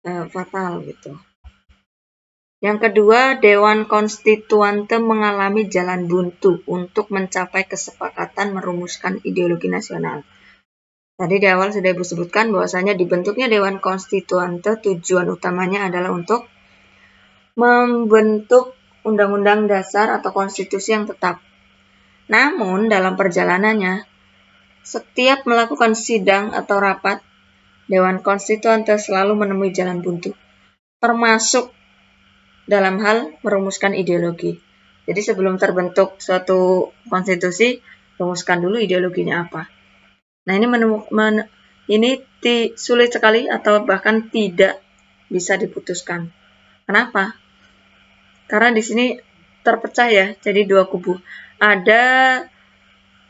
fatal gitu. Yang kedua, Dewan Konstituante mengalami jalan buntu untuk mencapai kesepakatan merumuskan ideologi nasional. Tadi di awal sudah disebutkan bahwasanya dibentuknya Dewan Konstituante tujuan utamanya adalah untuk membentuk undang-undang dasar atau konstitusi yang tetap. Namun dalam perjalanannya, setiap melakukan sidang atau rapat, Dewan Konstituante selalu menemui jalan buntu, termasuk dalam hal merumuskan ideologi. Jadi sebelum terbentuk suatu konstitusi, rumuskan dulu ideologinya apa. Nah, ini sulit sekali atau bahkan tidak bisa diputuskan. Kenapa? Karena di sini terpecah ya, jadi dua kubu. Ada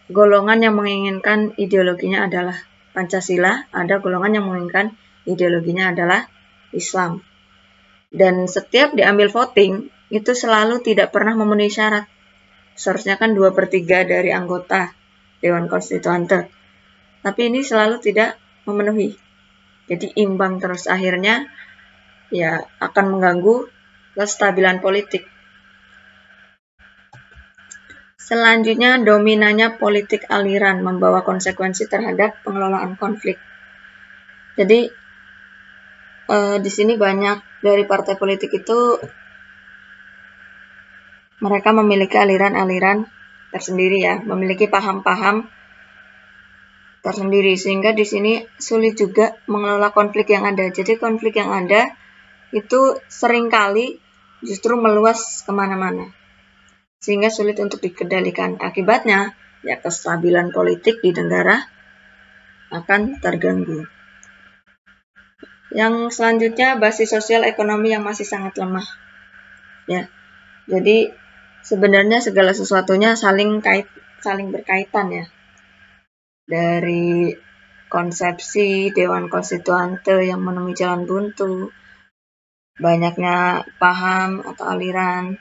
golongan yang menginginkan ideologinya adalah Pancasila, ada golongan yang menginginkan ideologinya adalah Islam. Dan setiap diambil voting, itu selalu tidak pernah memenuhi syarat. Seharusnya kan 2/3 dari anggota Dewan Konstituante. Tapi ini selalu tidak memenuhi. Jadi imbang terus. Akhirnya ya akan mengganggu kestabilan politik. Selanjutnya, dominannya politik aliran membawa konsekuensi terhadap pengelolaan konflik. Jadi di sini banyak dari partai politik itu mereka memiliki aliran-aliran tersendiri ya, memiliki paham-paham tersendiri, sehingga di sini sulit juga mengelola konflik yang ada. Jadi konflik yang ada itu seringkali justru meluas kemana-mana, sehingga sulit untuk dikendalikan. Akibatnya, ya kestabilan politik di negara akan terganggu. Yang selanjutnya, basis sosial ekonomi yang masih sangat lemah. Ya, jadi sebenarnya segala sesuatunya saling berkaitan ya. Dari konsepsi Dewan Konstituante yang menemui jalan buntu, banyaknya paham atau aliran,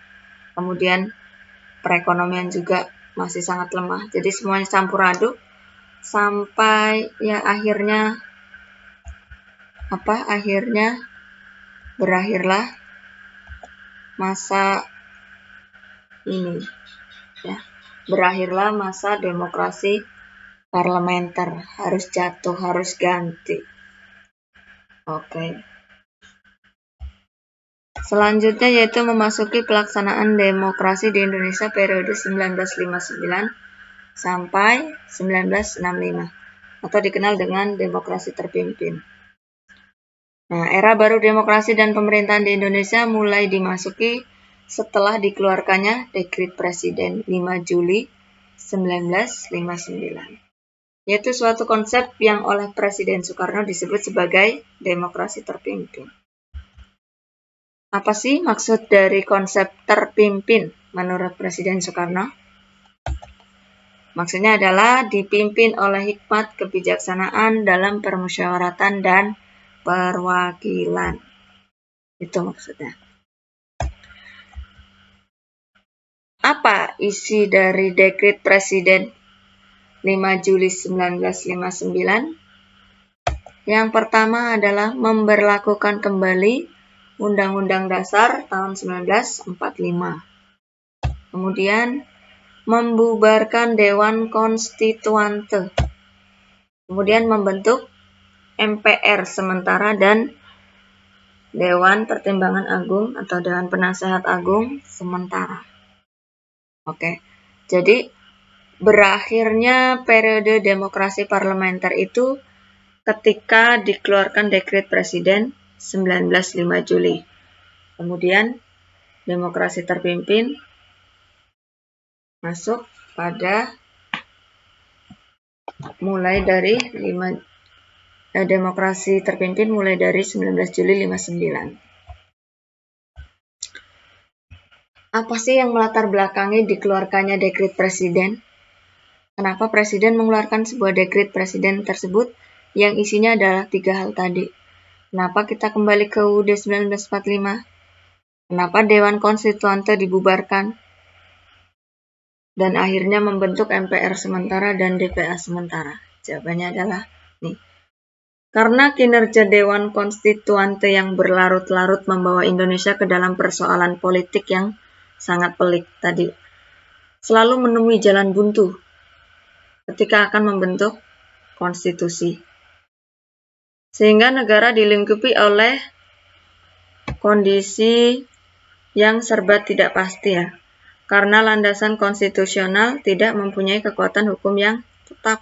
kemudian perekonomian juga masih sangat lemah. Jadi semuanya campur aduk sampai ya akhirnya berakhirlah masa ini ya. Berakhirlah masa demokrasi parlementer, harus jatuh, harus ganti. Oke. Selanjutnya yaitu memasuki pelaksanaan demokrasi di Indonesia periode 1959 sampai 1965 atau dikenal dengan demokrasi terpimpin. Nah, era baru demokrasi dan pemerintahan di Indonesia mulai dimasuki setelah dikeluarkannya Dekret Presiden 5 Juli 1959. Yaitu suatu konsep yang oleh Presiden Soekarno disebut sebagai demokrasi terpimpin. Apa sih maksud dari konsep terpimpin menurut Presiden Soekarno? Maksudnya adalah dipimpin oleh hikmat kebijaksanaan dalam permusyawaratan dan perwakilan. Itu maksudnya. Apa isi dari Dekret Presiden 5 Juli 1959? Yang pertama adalah memberlakukan kembali Undang-Undang Dasar tahun 1945. Kemudian membubarkan Dewan Konstituante. Kemudian membentuk MPR sementara dan Dewan Pertimbangan Agung atau Dewan Penasehat Agung sementara. Oke. Jadi berakhirnya periode demokrasi parlementer itu ketika dikeluarkan Dekret Presiden 19 Juli. Kemudian demokrasi terpimpin masuk pada demokrasi terpimpin mulai dari 19 Juli 59. Apa sih yang melatar belakangi dikeluarkannya Dekret Presiden? Kenapa Presiden mengeluarkan sebuah Dekret Presiden tersebut yang isinya adalah 3 hal tadi? Kenapa kita kembali ke UUD 1945? Kenapa Dewan Konstituante dibubarkan? Dan akhirnya membentuk MPR sementara dan DPA sementara? Jawabannya adalah nih. Karena kinerja Dewan Konstituante yang berlarut-larut membawa Indonesia ke dalam persoalan politik yang sangat pelik tadi. Selalu menemui jalan buntu ketika akan membentuk konstitusi. Sehingga negara dilingkupi oleh kondisi yang serba tidak pasti ya. Karena landasan konstitusional tidak mempunyai kekuatan hukum yang tetap.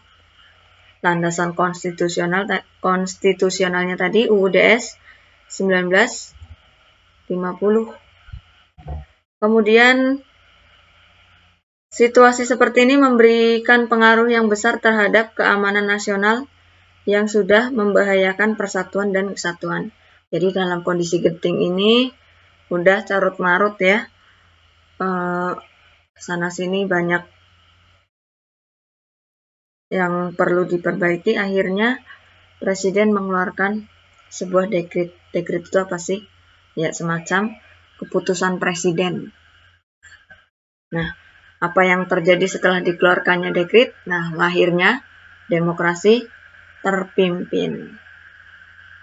Landasan konstitusionalnya tadi UUDS 1950. Kemudian situasi seperti ini memberikan pengaruh yang besar terhadap keamanan nasional yang sudah membahayakan persatuan dan kesatuan. Jadi dalam kondisi genting ini udah carut-marut ya, sana-sini banyak yang perlu diperbaiki. Akhirnya Presiden mengeluarkan sebuah dekret. Dekret itu apa sih? Ya semacam keputusan Presiden. Nah, apa yang terjadi setelah dikeluarkannya dekret? Nah, lahirnya demokrasi terpimpin.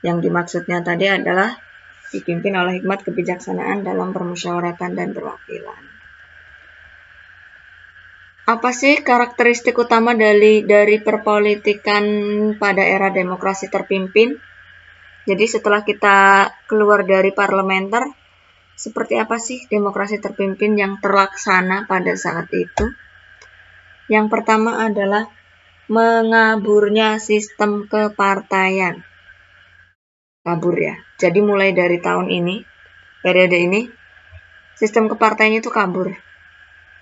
Yang dimaksudnya tadi adalah dipimpin oleh hikmat kebijaksanaan dalam permusyawaratan dan perwakilan. Apa sih karakteristik utama dari perpolitikan pada era demokrasi terpimpin? Jadi setelah kita keluar dari parlementer, seperti apa sih demokrasi terpimpin yang terlaksana pada saat itu? Yang pertama adalah mengaburnya sistem kepartaian. Kabur ya. Jadi mulai dari tahun ini, periode ini, sistem kepartaian itu kabur.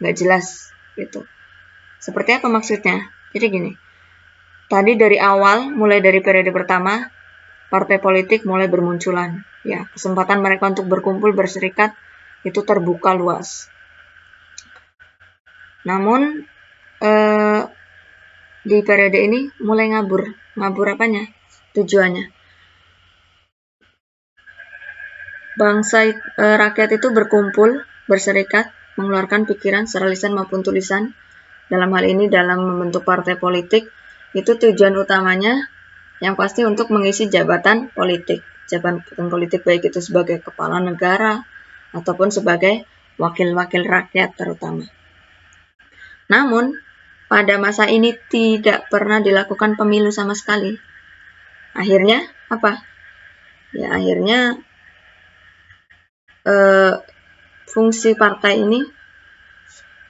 Nggak jelas gitu. Seperti apa maksudnya? Jadi gini, tadi dari awal, mulai dari periode pertama, partai politik mulai bermunculan. Ya, kesempatan mereka untuk berkumpul, berserikat, itu terbuka luas. Namun, di periode ini mulai ngabur. Ngabur apanya? Tujuannya. Rakyat itu berkumpul, berserikat, mengeluarkan pikiran secara lisan maupun tulisan. Dalam hal ini dalam membentuk partai politik, itu tujuan utamanya yang pasti untuk mengisi jabatan politik. Jabatan politik baik itu sebagai kepala negara ataupun sebagai wakil-wakil rakyat terutama. Namun, pada masa ini tidak pernah dilakukan pemilu sama sekali. Akhirnya apa? Ya akhirnya fungsi partai ini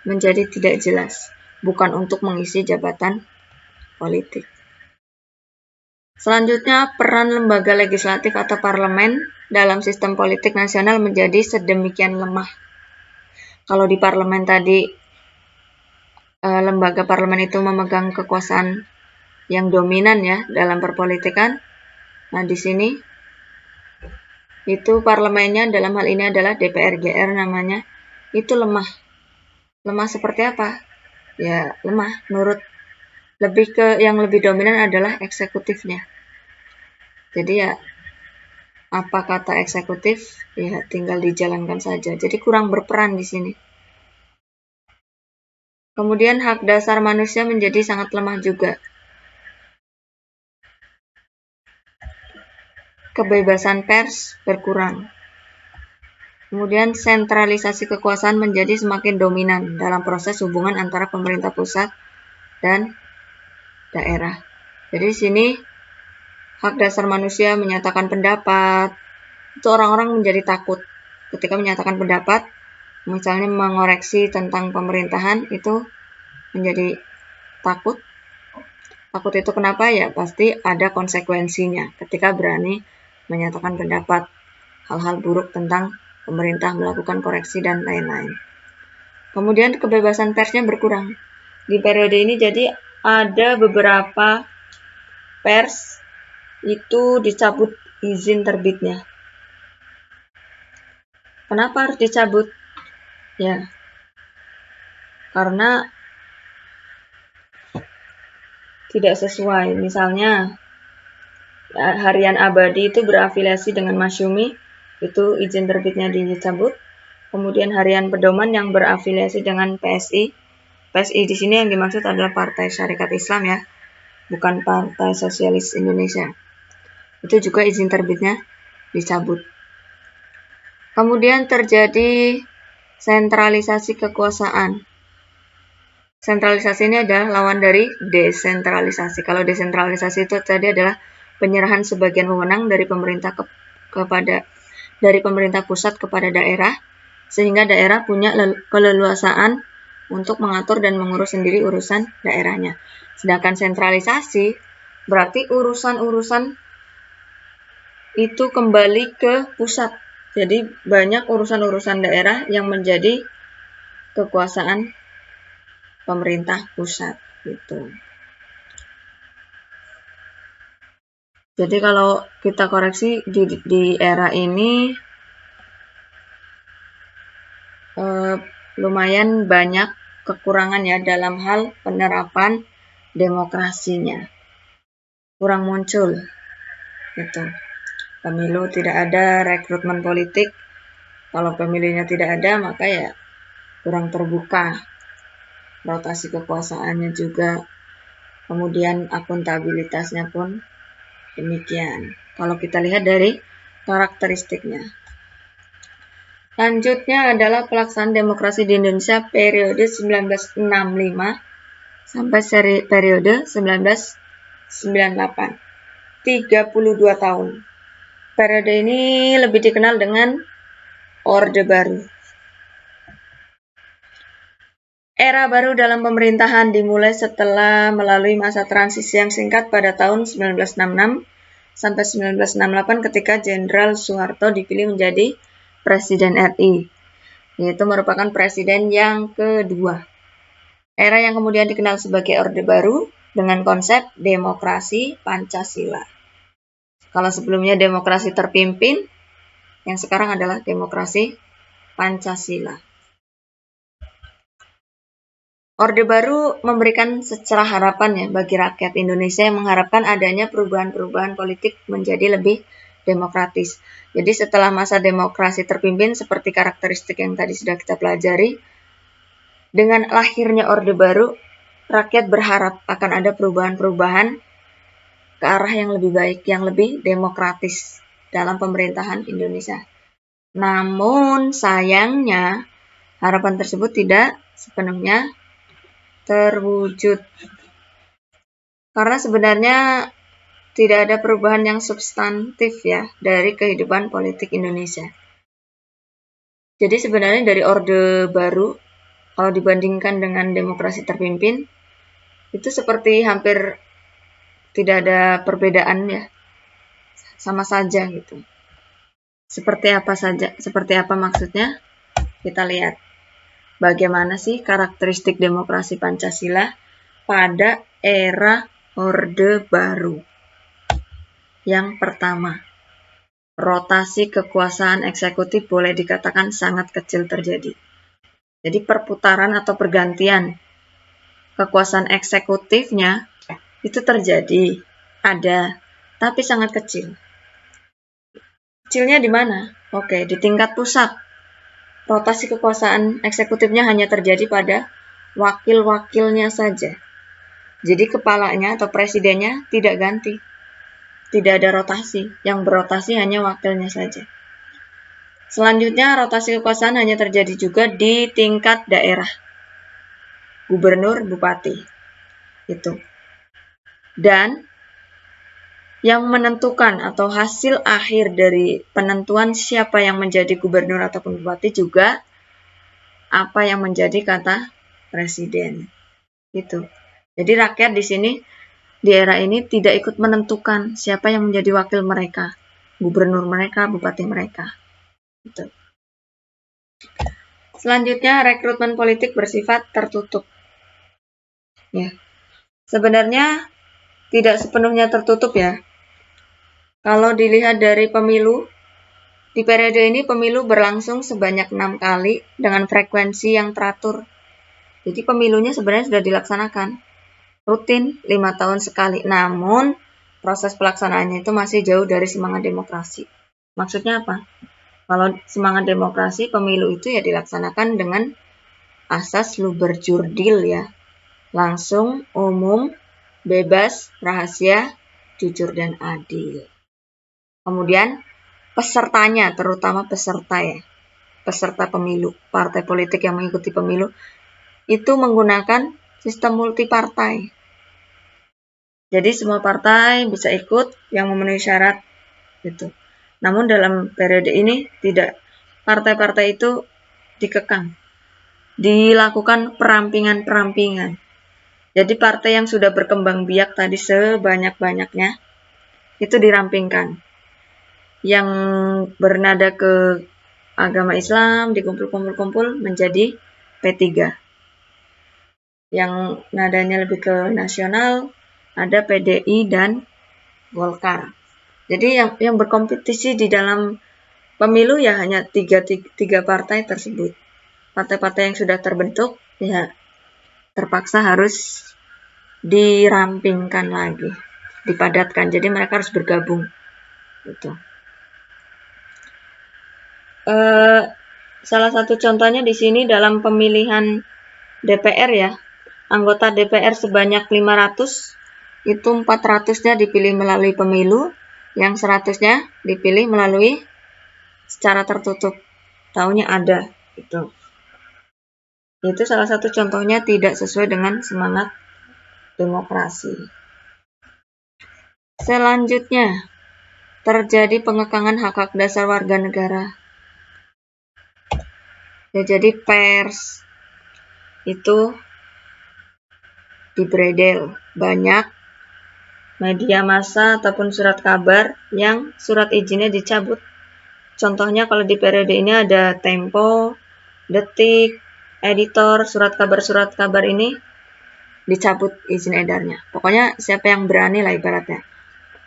menjadi tidak jelas, bukan untuk mengisi jabatan politik. Selanjutnya, peran lembaga legislatif atau parlemen dalam sistem politik nasional menjadi sedemikian lemah. Kalau di parlemen tadi, lembaga parlemen itu memegang kekuasaan yang dominan ya dalam perpolitikan. Nah, di sini itu parlemennya dalam hal ini adalah DPR-GR namanya, itu lemah. Lemah seperti apa? Ya, lemah menurut yang lebih dominan adalah eksekutifnya. Jadi ya apa kata eksekutif ya tinggal dijalankan saja. Jadi kurang berperan di sini. Kemudian hak dasar manusia menjadi sangat lemah juga. Kebebasan pers berkurang. Kemudian sentralisasi kekuasaan menjadi semakin dominan dalam proses hubungan antara pemerintah pusat dan daerah. Jadi di sini hak dasar manusia menyatakan pendapat, itu orang-orang menjadi takut ketika menyatakan pendapat, misalnya mengoreksi tentang pemerintahan itu menjadi takut. Takut itu kenapa? Ya pasti ada konsekuensinya ketika berani menyatakan pendapat, hal-hal buruk tentang pemerintah, melakukan koreksi dan lain-lain. Kemudian kebebasan persnya berkurang. Di periode ini jadi ada beberapa pers itu dicabut izin terbitnya. Kenapa harus dicabut? Ya, karena tidak sesuai. Misalnya, Harian Abadi itu berafiliasi dengan Masyumi, itu izin terbitnya dicabut. Kemudian Harian Pedoman yang berafiliasi dengan PSI. PSI di sini yang dimaksud adalah Partai Syarikat Islam ya, bukan Partai Sosialis Indonesia. Itu juga izin terbitnya dicabut. Kemudian terjadi sentralisasi kekuasaan. Sentralisasi ini adalah lawan dari desentralisasi. Kalau desentralisasi itu tadi adalah penyerahan sebagian wewenang dari pemerintah dari pemerintah pusat kepada daerah, sehingga daerah punya keleluasaan untuk mengatur dan mengurus sendiri urusan daerahnya. Sedangkan sentralisasi berarti urusan-urusan itu kembali ke pusat. Jadi banyak urusan-urusan daerah yang menjadi kekuasaan pemerintah pusat gitu. Jadi kalau kita koreksi di era ini lumayan banyak kekurangan ya dalam hal penerapan demokrasinya. Kurang muncul gitu. Pemilu tidak ada, rekrutmen politik. Kalau pemilunya tidak ada, maka ya kurang terbuka. Rotasi kekuasaannya juga, kemudian akuntabilitasnya pun demikian. Kalau kita lihat dari karakteristiknya. Lanjutnya adalah pelaksanaan demokrasi di Indonesia periode 1965 sampai periode 1998. 32 tahun. Periode ini lebih dikenal dengan Orde Baru. Era baru dalam pemerintahan dimulai setelah melalui masa transisi yang singkat pada tahun 1966 sampai 1968 ketika Jenderal Soeharto dipilih menjadi Presiden RI, yaitu merupakan presiden yang kedua. Era yang kemudian dikenal sebagai Orde Baru dengan konsep demokrasi Pancasila. Kalau sebelumnya demokrasi terpimpin, yang sekarang adalah demokrasi Pancasila. Orde Baru memberikan secerah harapan ya bagi rakyat Indonesia yang mengharapkan adanya perubahan-perubahan politik menjadi lebih demokratis. Jadi setelah masa demokrasi terpimpin seperti karakteristik yang tadi sudah kita pelajari, dengan lahirnya Orde Baru, rakyat berharap akan ada perubahan-perubahan ke arah yang lebih baik, yang lebih demokratis dalam pemerintahan Indonesia. Namun sayangnya harapan tersebut tidak sepenuhnya terwujud. Karena sebenarnya tidak ada perubahan yang substantif ya dari kehidupan politik Indonesia. Jadi sebenarnya dari Orde Baru, kalau dibandingkan dengan demokrasi terpimpin, itu seperti hampir tidak ada perbedaan ya. Sama saja gitu. Seperti apa maksudnya? Kita lihat. Bagaimana sih karakteristik demokrasi Pancasila pada era Orde Baru? Yang pertama, rotasi kekuasaan eksekutif boleh dikatakan sangat kecil terjadi. Jadi perputaran atau pergantian kekuasaan eksekutifnya itu terjadi, ada, tapi sangat kecil. Kecilnya di mana? Oke, di tingkat pusat. Rotasi kekuasaan eksekutifnya hanya terjadi pada wakil-wakilnya saja. Jadi kepalanya atau presidennya tidak ganti. Tidak ada rotasi. Yang berotasi hanya wakilnya saja. Selanjutnya, rotasi kekuasaan hanya terjadi juga di tingkat daerah. Gubernur, bupati. Itu. Dan yang menentukan atau hasil akhir dari penentuan siapa yang menjadi gubernur ataupun bupati juga apa yang menjadi kata presiden. Gitu. Jadi rakyat di sini di era ini tidak ikut menentukan siapa yang menjadi wakil mereka, gubernur mereka, bupati mereka. Gitu. Selanjutnya, rekrutmen politik bersifat tertutup. Ya. Sebenarnya tidak sepenuhnya tertutup ya. Kalau dilihat dari pemilu, di periode ini pemilu berlangsung sebanyak 6 kali dengan frekuensi yang teratur. Jadi pemilunya sebenarnya sudah dilaksanakan rutin 5 tahun sekali. Namun proses pelaksanaannya itu masih jauh dari semangat demokrasi. Maksudnya apa? Kalau semangat demokrasi, pemilu itu ya dilaksanakan dengan asas luber-jurdil ya. Langsung, umum, bebas, rahasia, jujur dan adil. Kemudian pesertanya, terutama peserta ya, peserta pemilu, partai politik yang mengikuti pemilu, itu menggunakan sistem multipartai. Jadi semua partai bisa ikut yang memenuhi syarat gitu. Namun dalam periode ini tidak, partai-partai itu dikekang, dilakukan perampingan-perampingan. Jadi partai yang sudah berkembang biak tadi sebanyak-banyaknya itu dirampingkan. Yang bernada ke agama Islam dikumpul-kumpul menjadi P3. Yang nadanya lebih ke nasional ada PDI dan Golkar. Jadi yang berkompetisi di dalam pemilu ya hanya tiga partai tersebut. Partai-partai yang sudah terbentuk ya terpaksa harus dirampingkan lagi, dipadatkan. Jadi mereka harus bergabung. Gitu. Salah satu contohnya di sini dalam pemilihan DPR ya, anggota DPR sebanyak 500, itu 400-nya dipilih melalui pemilu, Yang 100-nya dipilih melalui secara tertutup. Taunya ada itu. Itu salah satu contohnya tidak sesuai dengan semangat demokrasi. Selanjutnya, terjadi pengekangan hak-hak dasar warga negara. Ya, jadi pers itu dibredel. Banyak media massa ataupun surat kabar yang surat izinnya dicabut. Contohnya kalau di periode ini ada Tempo, Detik, Editor, surat kabar ini dicabut izin edarnya. Pokoknya siapa yang berani lah ibaratnya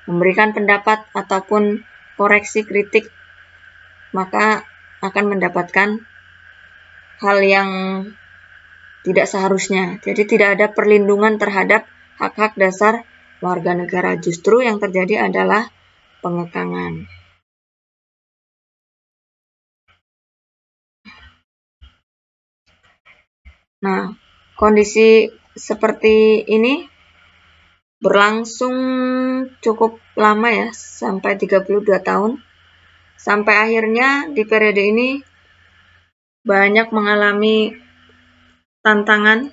memberikan pendapat ataupun koreksi kritik, maka akan mendapatkan hal yang tidak seharusnya. Jadi tidak ada perlindungan terhadap hak-hak dasar warga negara. Justru yang terjadi adalah pengekangan. Nah, kondisi seperti ini berlangsung cukup lama ya, sampai 32 tahun. Sampai akhirnya di periode ini banyak mengalami tantangan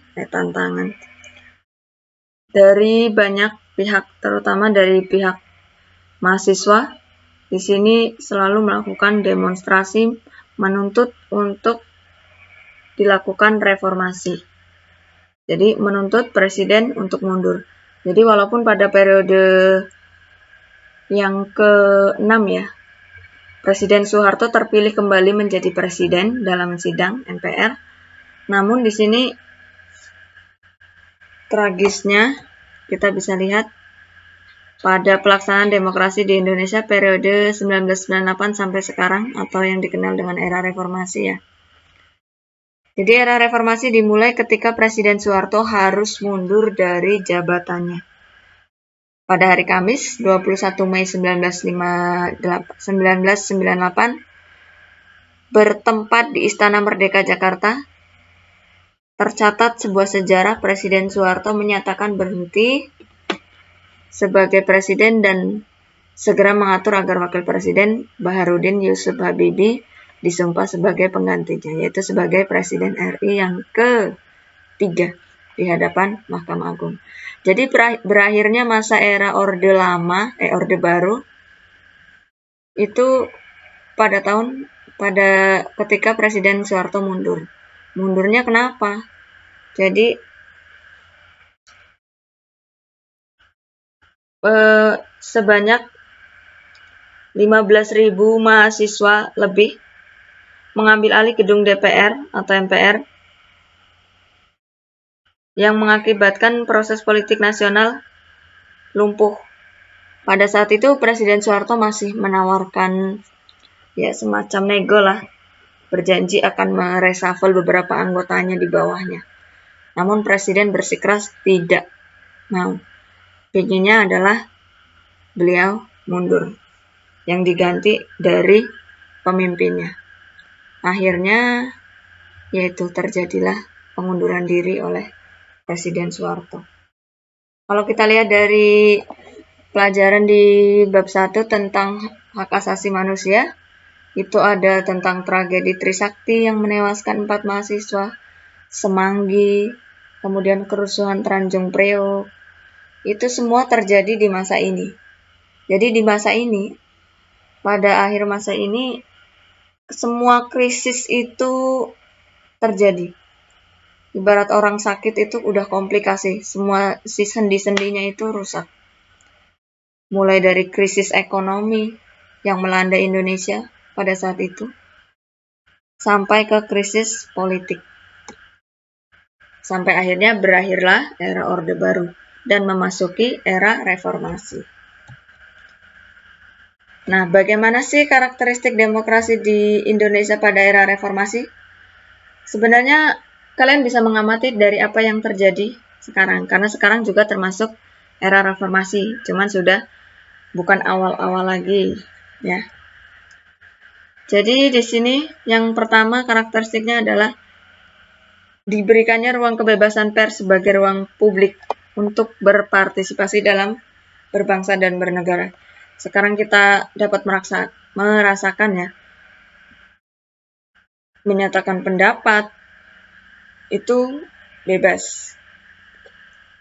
dari banyak pihak, terutama dari pihak mahasiswa. Di sini selalu melakukan demonstrasi menuntut untuk dilakukan reformasi. Jadi menuntut presiden untuk mundur. Jadi walaupun pada periode yang ke-6 ya, Presiden Soeharto terpilih kembali menjadi presiden dalam sidang MPR. Namun di sini tragisnya kita bisa lihat pada pelaksanaan demokrasi di Indonesia periode 1998 sampai sekarang, atau yang dikenal dengan era reformasi ya. Jadi era reformasi dimulai ketika Presiden Soeharto harus mundur dari jabatannya. Pada hari Kamis, 21 Mei 1998, bertempat di Istana Merdeka Jakarta, tercatat sebuah sejarah. Presiden Soeharto menyatakan berhenti sebagai presiden dan segera mengatur agar Wakil Presiden Baharudin Yusuf Habibie disumpah sebagai penggantinya, yaitu sebagai Presiden RI yang ke-3 di hadapan Mahkamah Agung. Jadi berakhirnya masa era Orde Baru itu pada ketika Presiden Soeharto mundur. Mundurnya kenapa? Jadi sebanyak 15.000 mahasiswa lebih mengambil alih gedung DPR atau MPR, yang mengakibatkan proses politik nasional lumpuh. Pada saat itu Presiden Soeharto masih menawarkan ya semacam nego lah, berjanji akan mereshuffle beberapa anggotanya di bawahnya. Namun Presiden bersikeras tidak mau. Pinginnya adalah beliau mundur, yang diganti dari pemimpinnya. Akhirnya yaitu terjadilah pengunduran diri oleh Presiden Soeharto. Kalau kita lihat dari pelajaran di bab 1 tentang hak asasi manusia, itu ada tentang tragedi Trisakti yang menewaskan 4 mahasiswa, Semanggi, kemudian kerusuhan Tanjung Priok. Itu semua terjadi di masa ini. Jadi di masa ini, pada akhir masa ini, semua krisis itu terjadi. Ibarat orang sakit itu udah komplikasi, semua si sendi-sendinya itu rusak. Mulai dari krisis ekonomi yang melanda Indonesia pada saat itu, sampai ke krisis politik. Sampai akhirnya berakhirlah era Orde Baru dan memasuki era reformasi. Nah, bagaimana sih karakteristik demokrasi di Indonesia pada era reformasi? Sebenarnya kalian bisa mengamati dari apa yang terjadi sekarang, karena sekarang juga termasuk era reformasi, cuman sudah bukan awal-awal lagi, ya. Jadi di sini yang pertama karakteristiknya adalah diberikannya ruang kebebasan pers sebagai ruang publik untuk berpartisipasi dalam berbangsa dan bernegara. sekarang kita dapat merasakan ya, menyatakan pendapat itu bebas.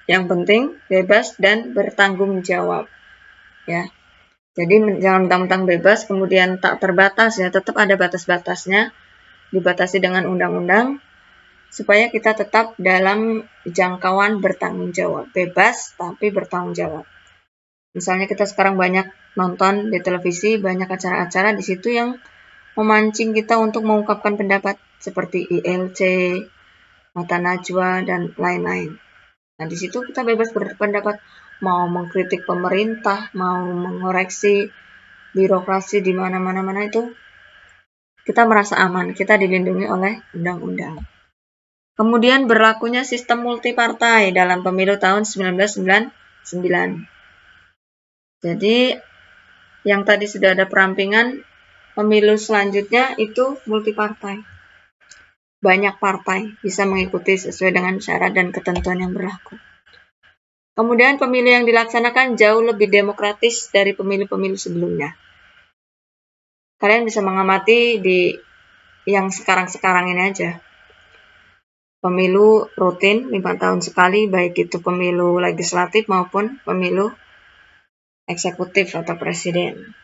Yang penting bebas dan bertanggung jawab, ya. Jadi jangan mentang-mentang bebas kemudian tak terbatas ya, tetap ada batas-batasnya, dibatasi dengan undang-undang supaya kita tetap dalam jangkauan bertanggung jawab, bebas tapi bertanggung jawab. Misalnya kita sekarang banyak nonton di televisi, banyak acara-acara di situ yang memancing kita untuk mengungkapkan pendapat seperti ILC, Mata Najwa dan lain-lain. Nah, di situ kita bebas berpendapat, mau mengkritik pemerintah, mau mengoreksi birokrasi di mana-mana itu, kita merasa aman, kita dilindungi oleh undang-undang. Kemudian berlakunya sistem multipartai dalam pemilu tahun 1999. Jadi, yang tadi sudah ada perampingan, pemilu selanjutnya itu multipartai. Banyak partai bisa mengikuti sesuai dengan syarat dan ketentuan yang berlaku. Kemudian pemilu yang dilaksanakan jauh lebih demokratis dari pemilu-pemilu sebelumnya. Kalian bisa mengamati di yang sekarang-sekarang ini aja. Pemilu rutin 5 tahun sekali, baik itu pemilu legislatif maupun pemilu eksekutif atau presiden.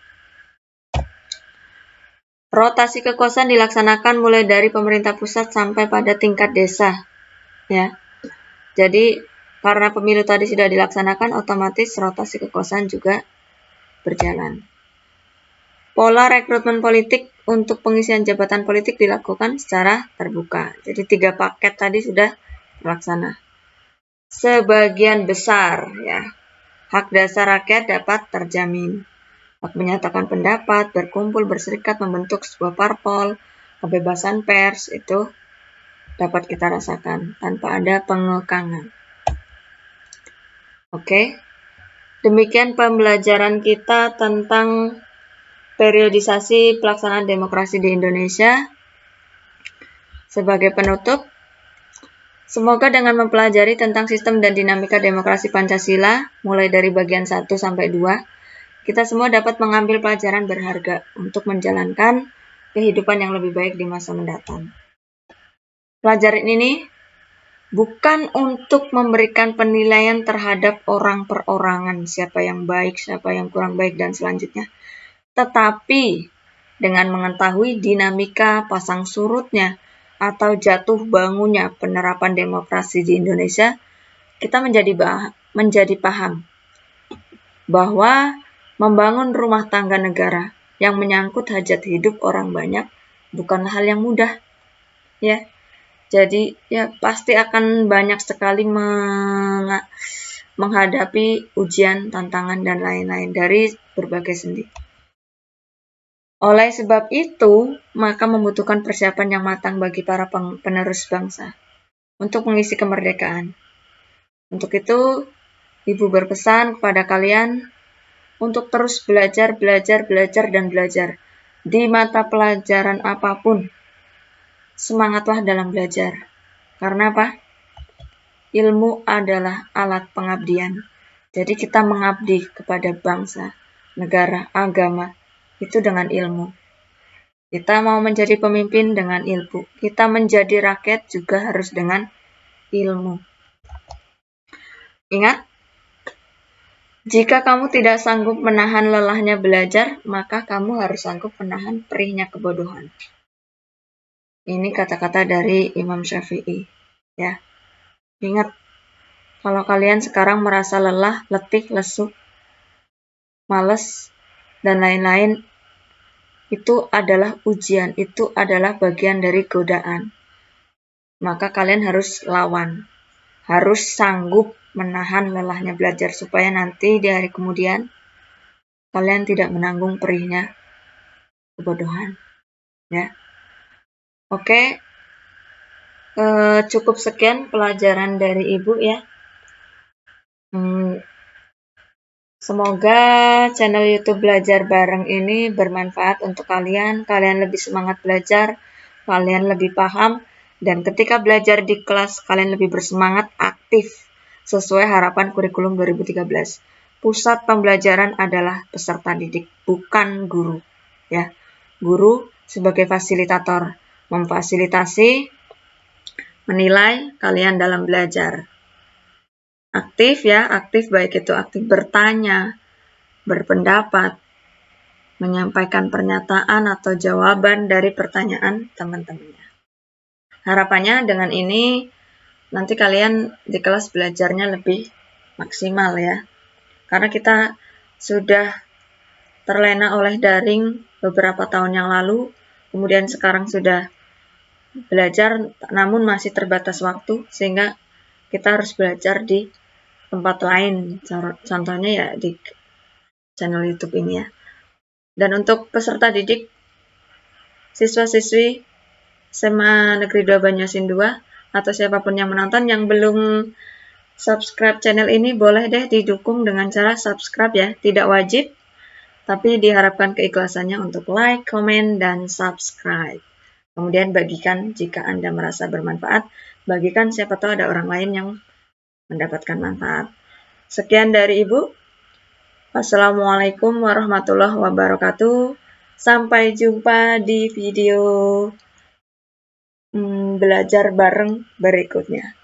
Rotasi kekuasaan dilaksanakan mulai dari pemerintah pusat sampai pada tingkat desa. Ya. Jadi karena pemilu tadi sudah dilaksanakan, otomatis rotasi kekuasaan juga berjalan. Pola rekrutmen politik untuk pengisian jabatan politik dilakukan secara terbuka. Jadi 3 paket tadi sudah terlaksana. Sebagian besar ya, hak dasar rakyat dapat terjamin. Hak menyatakan pendapat, berkumpul, berserikat, membentuk sebuah parpol, kebebasan pers itu dapat kita rasakan tanpa ada pengekangan. Oke, demikian pembelajaran kita tentang periodisasi pelaksanaan demokrasi di Indonesia. Sebagai penutup, semoga dengan mempelajari tentang sistem dan dinamika demokrasi Pancasila, mulai dari bagian 1 sampai 2, kita semua dapat mengambil pelajaran berharga untuk menjalankan kehidupan yang lebih baik di masa mendatang. Pelajaran ini bukan untuk memberikan penilaian terhadap orang perorangan, siapa yang baik, siapa yang kurang baik, dan selanjutnya. Tetapi dengan mengetahui dinamika pasang surutnya atau jatuh bangunnya penerapan demokrasi di Indonesia, kita menjadi paham bahwa membangun rumah tangga negara yang menyangkut hajat hidup orang banyak bukanlah hal yang mudah. Ya. Jadi ya pasti akan banyak sekali menghadapi ujian, tantangan, dan lain-lain dari berbagai sendi. Oleh sebab itu, maka membutuhkan persiapan yang matang bagi para penerus bangsa untuk mengisi kemerdekaan. Untuk itu, Ibu berpesan kepada kalian untuk terus belajar di mata pelajaran apapun. Semangatlah dalam belajar. Karena apa? Ilmu adalah alat pengabdian. Jadi kita mengabdi kepada bangsa, negara, agama, itu dengan ilmu. Kita mau menjadi pemimpin dengan ilmu. Kita menjadi rakyat juga harus dengan ilmu. Ingat, jika kamu tidak sanggup menahan lelahnya belajar, maka kamu harus sanggup menahan perihnya kebodohan. Ini kata-kata dari Imam Syafi'i. Ya. Ingat, kalau kalian sekarang merasa lelah, letih, lesu, malas, dan lain-lain, itu adalah ujian, itu adalah bagian dari godaan. Maka kalian harus lawan, harus sanggup menahan lelahnya belajar supaya nanti di hari kemudian kalian tidak menanggung perihnya kebodohan. Ya. Oke, cukup sekian pelajaran dari Ibu ya. Semoga channel YouTube Belajar Bareng ini bermanfaat untuk kalian. Kalian lebih semangat belajar, kalian lebih paham, dan ketika belajar di kelas kalian lebih bersemangat, aktif sesuai harapan kurikulum 2013. pusat pembelajaran adalah peserta didik, bukan guru. Ya, guru sebagai fasilitator, memfasilitasi, menilai kalian dalam belajar. Aktif ya, aktif baik itu aktif bertanya, berpendapat, menyampaikan pernyataan atau jawaban dari pertanyaan teman-temannya. Harapannya dengan ini nanti kalian di kelas belajarnya lebih maksimal ya. Karena kita sudah terlena oleh daring beberapa tahun yang lalu, kemudian sekarang sudah belajar namun masih terbatas waktu, sehingga kita harus belajar di tempat lain, contohnya ya di channel YouTube ini ya. Dan untuk peserta didik, siswa-siswi SMA Negeri 2 Banyuasin 2 atau siapapun yang menonton yang belum subscribe channel ini, boleh deh didukung dengan cara subscribe ya, tidak wajib, tapi diharapkan keikhlasannya untuk like, komen, dan subscribe. Kemudian bagikan jika Anda merasa bermanfaat, bagikan siapa tahu ada orang lain yang mendapatkan manfaat. Sekian dari Ibu. Wassalamualaikum warahmatullahi wabarakatuh. Sampai jumpa di video belajar bareng berikutnya.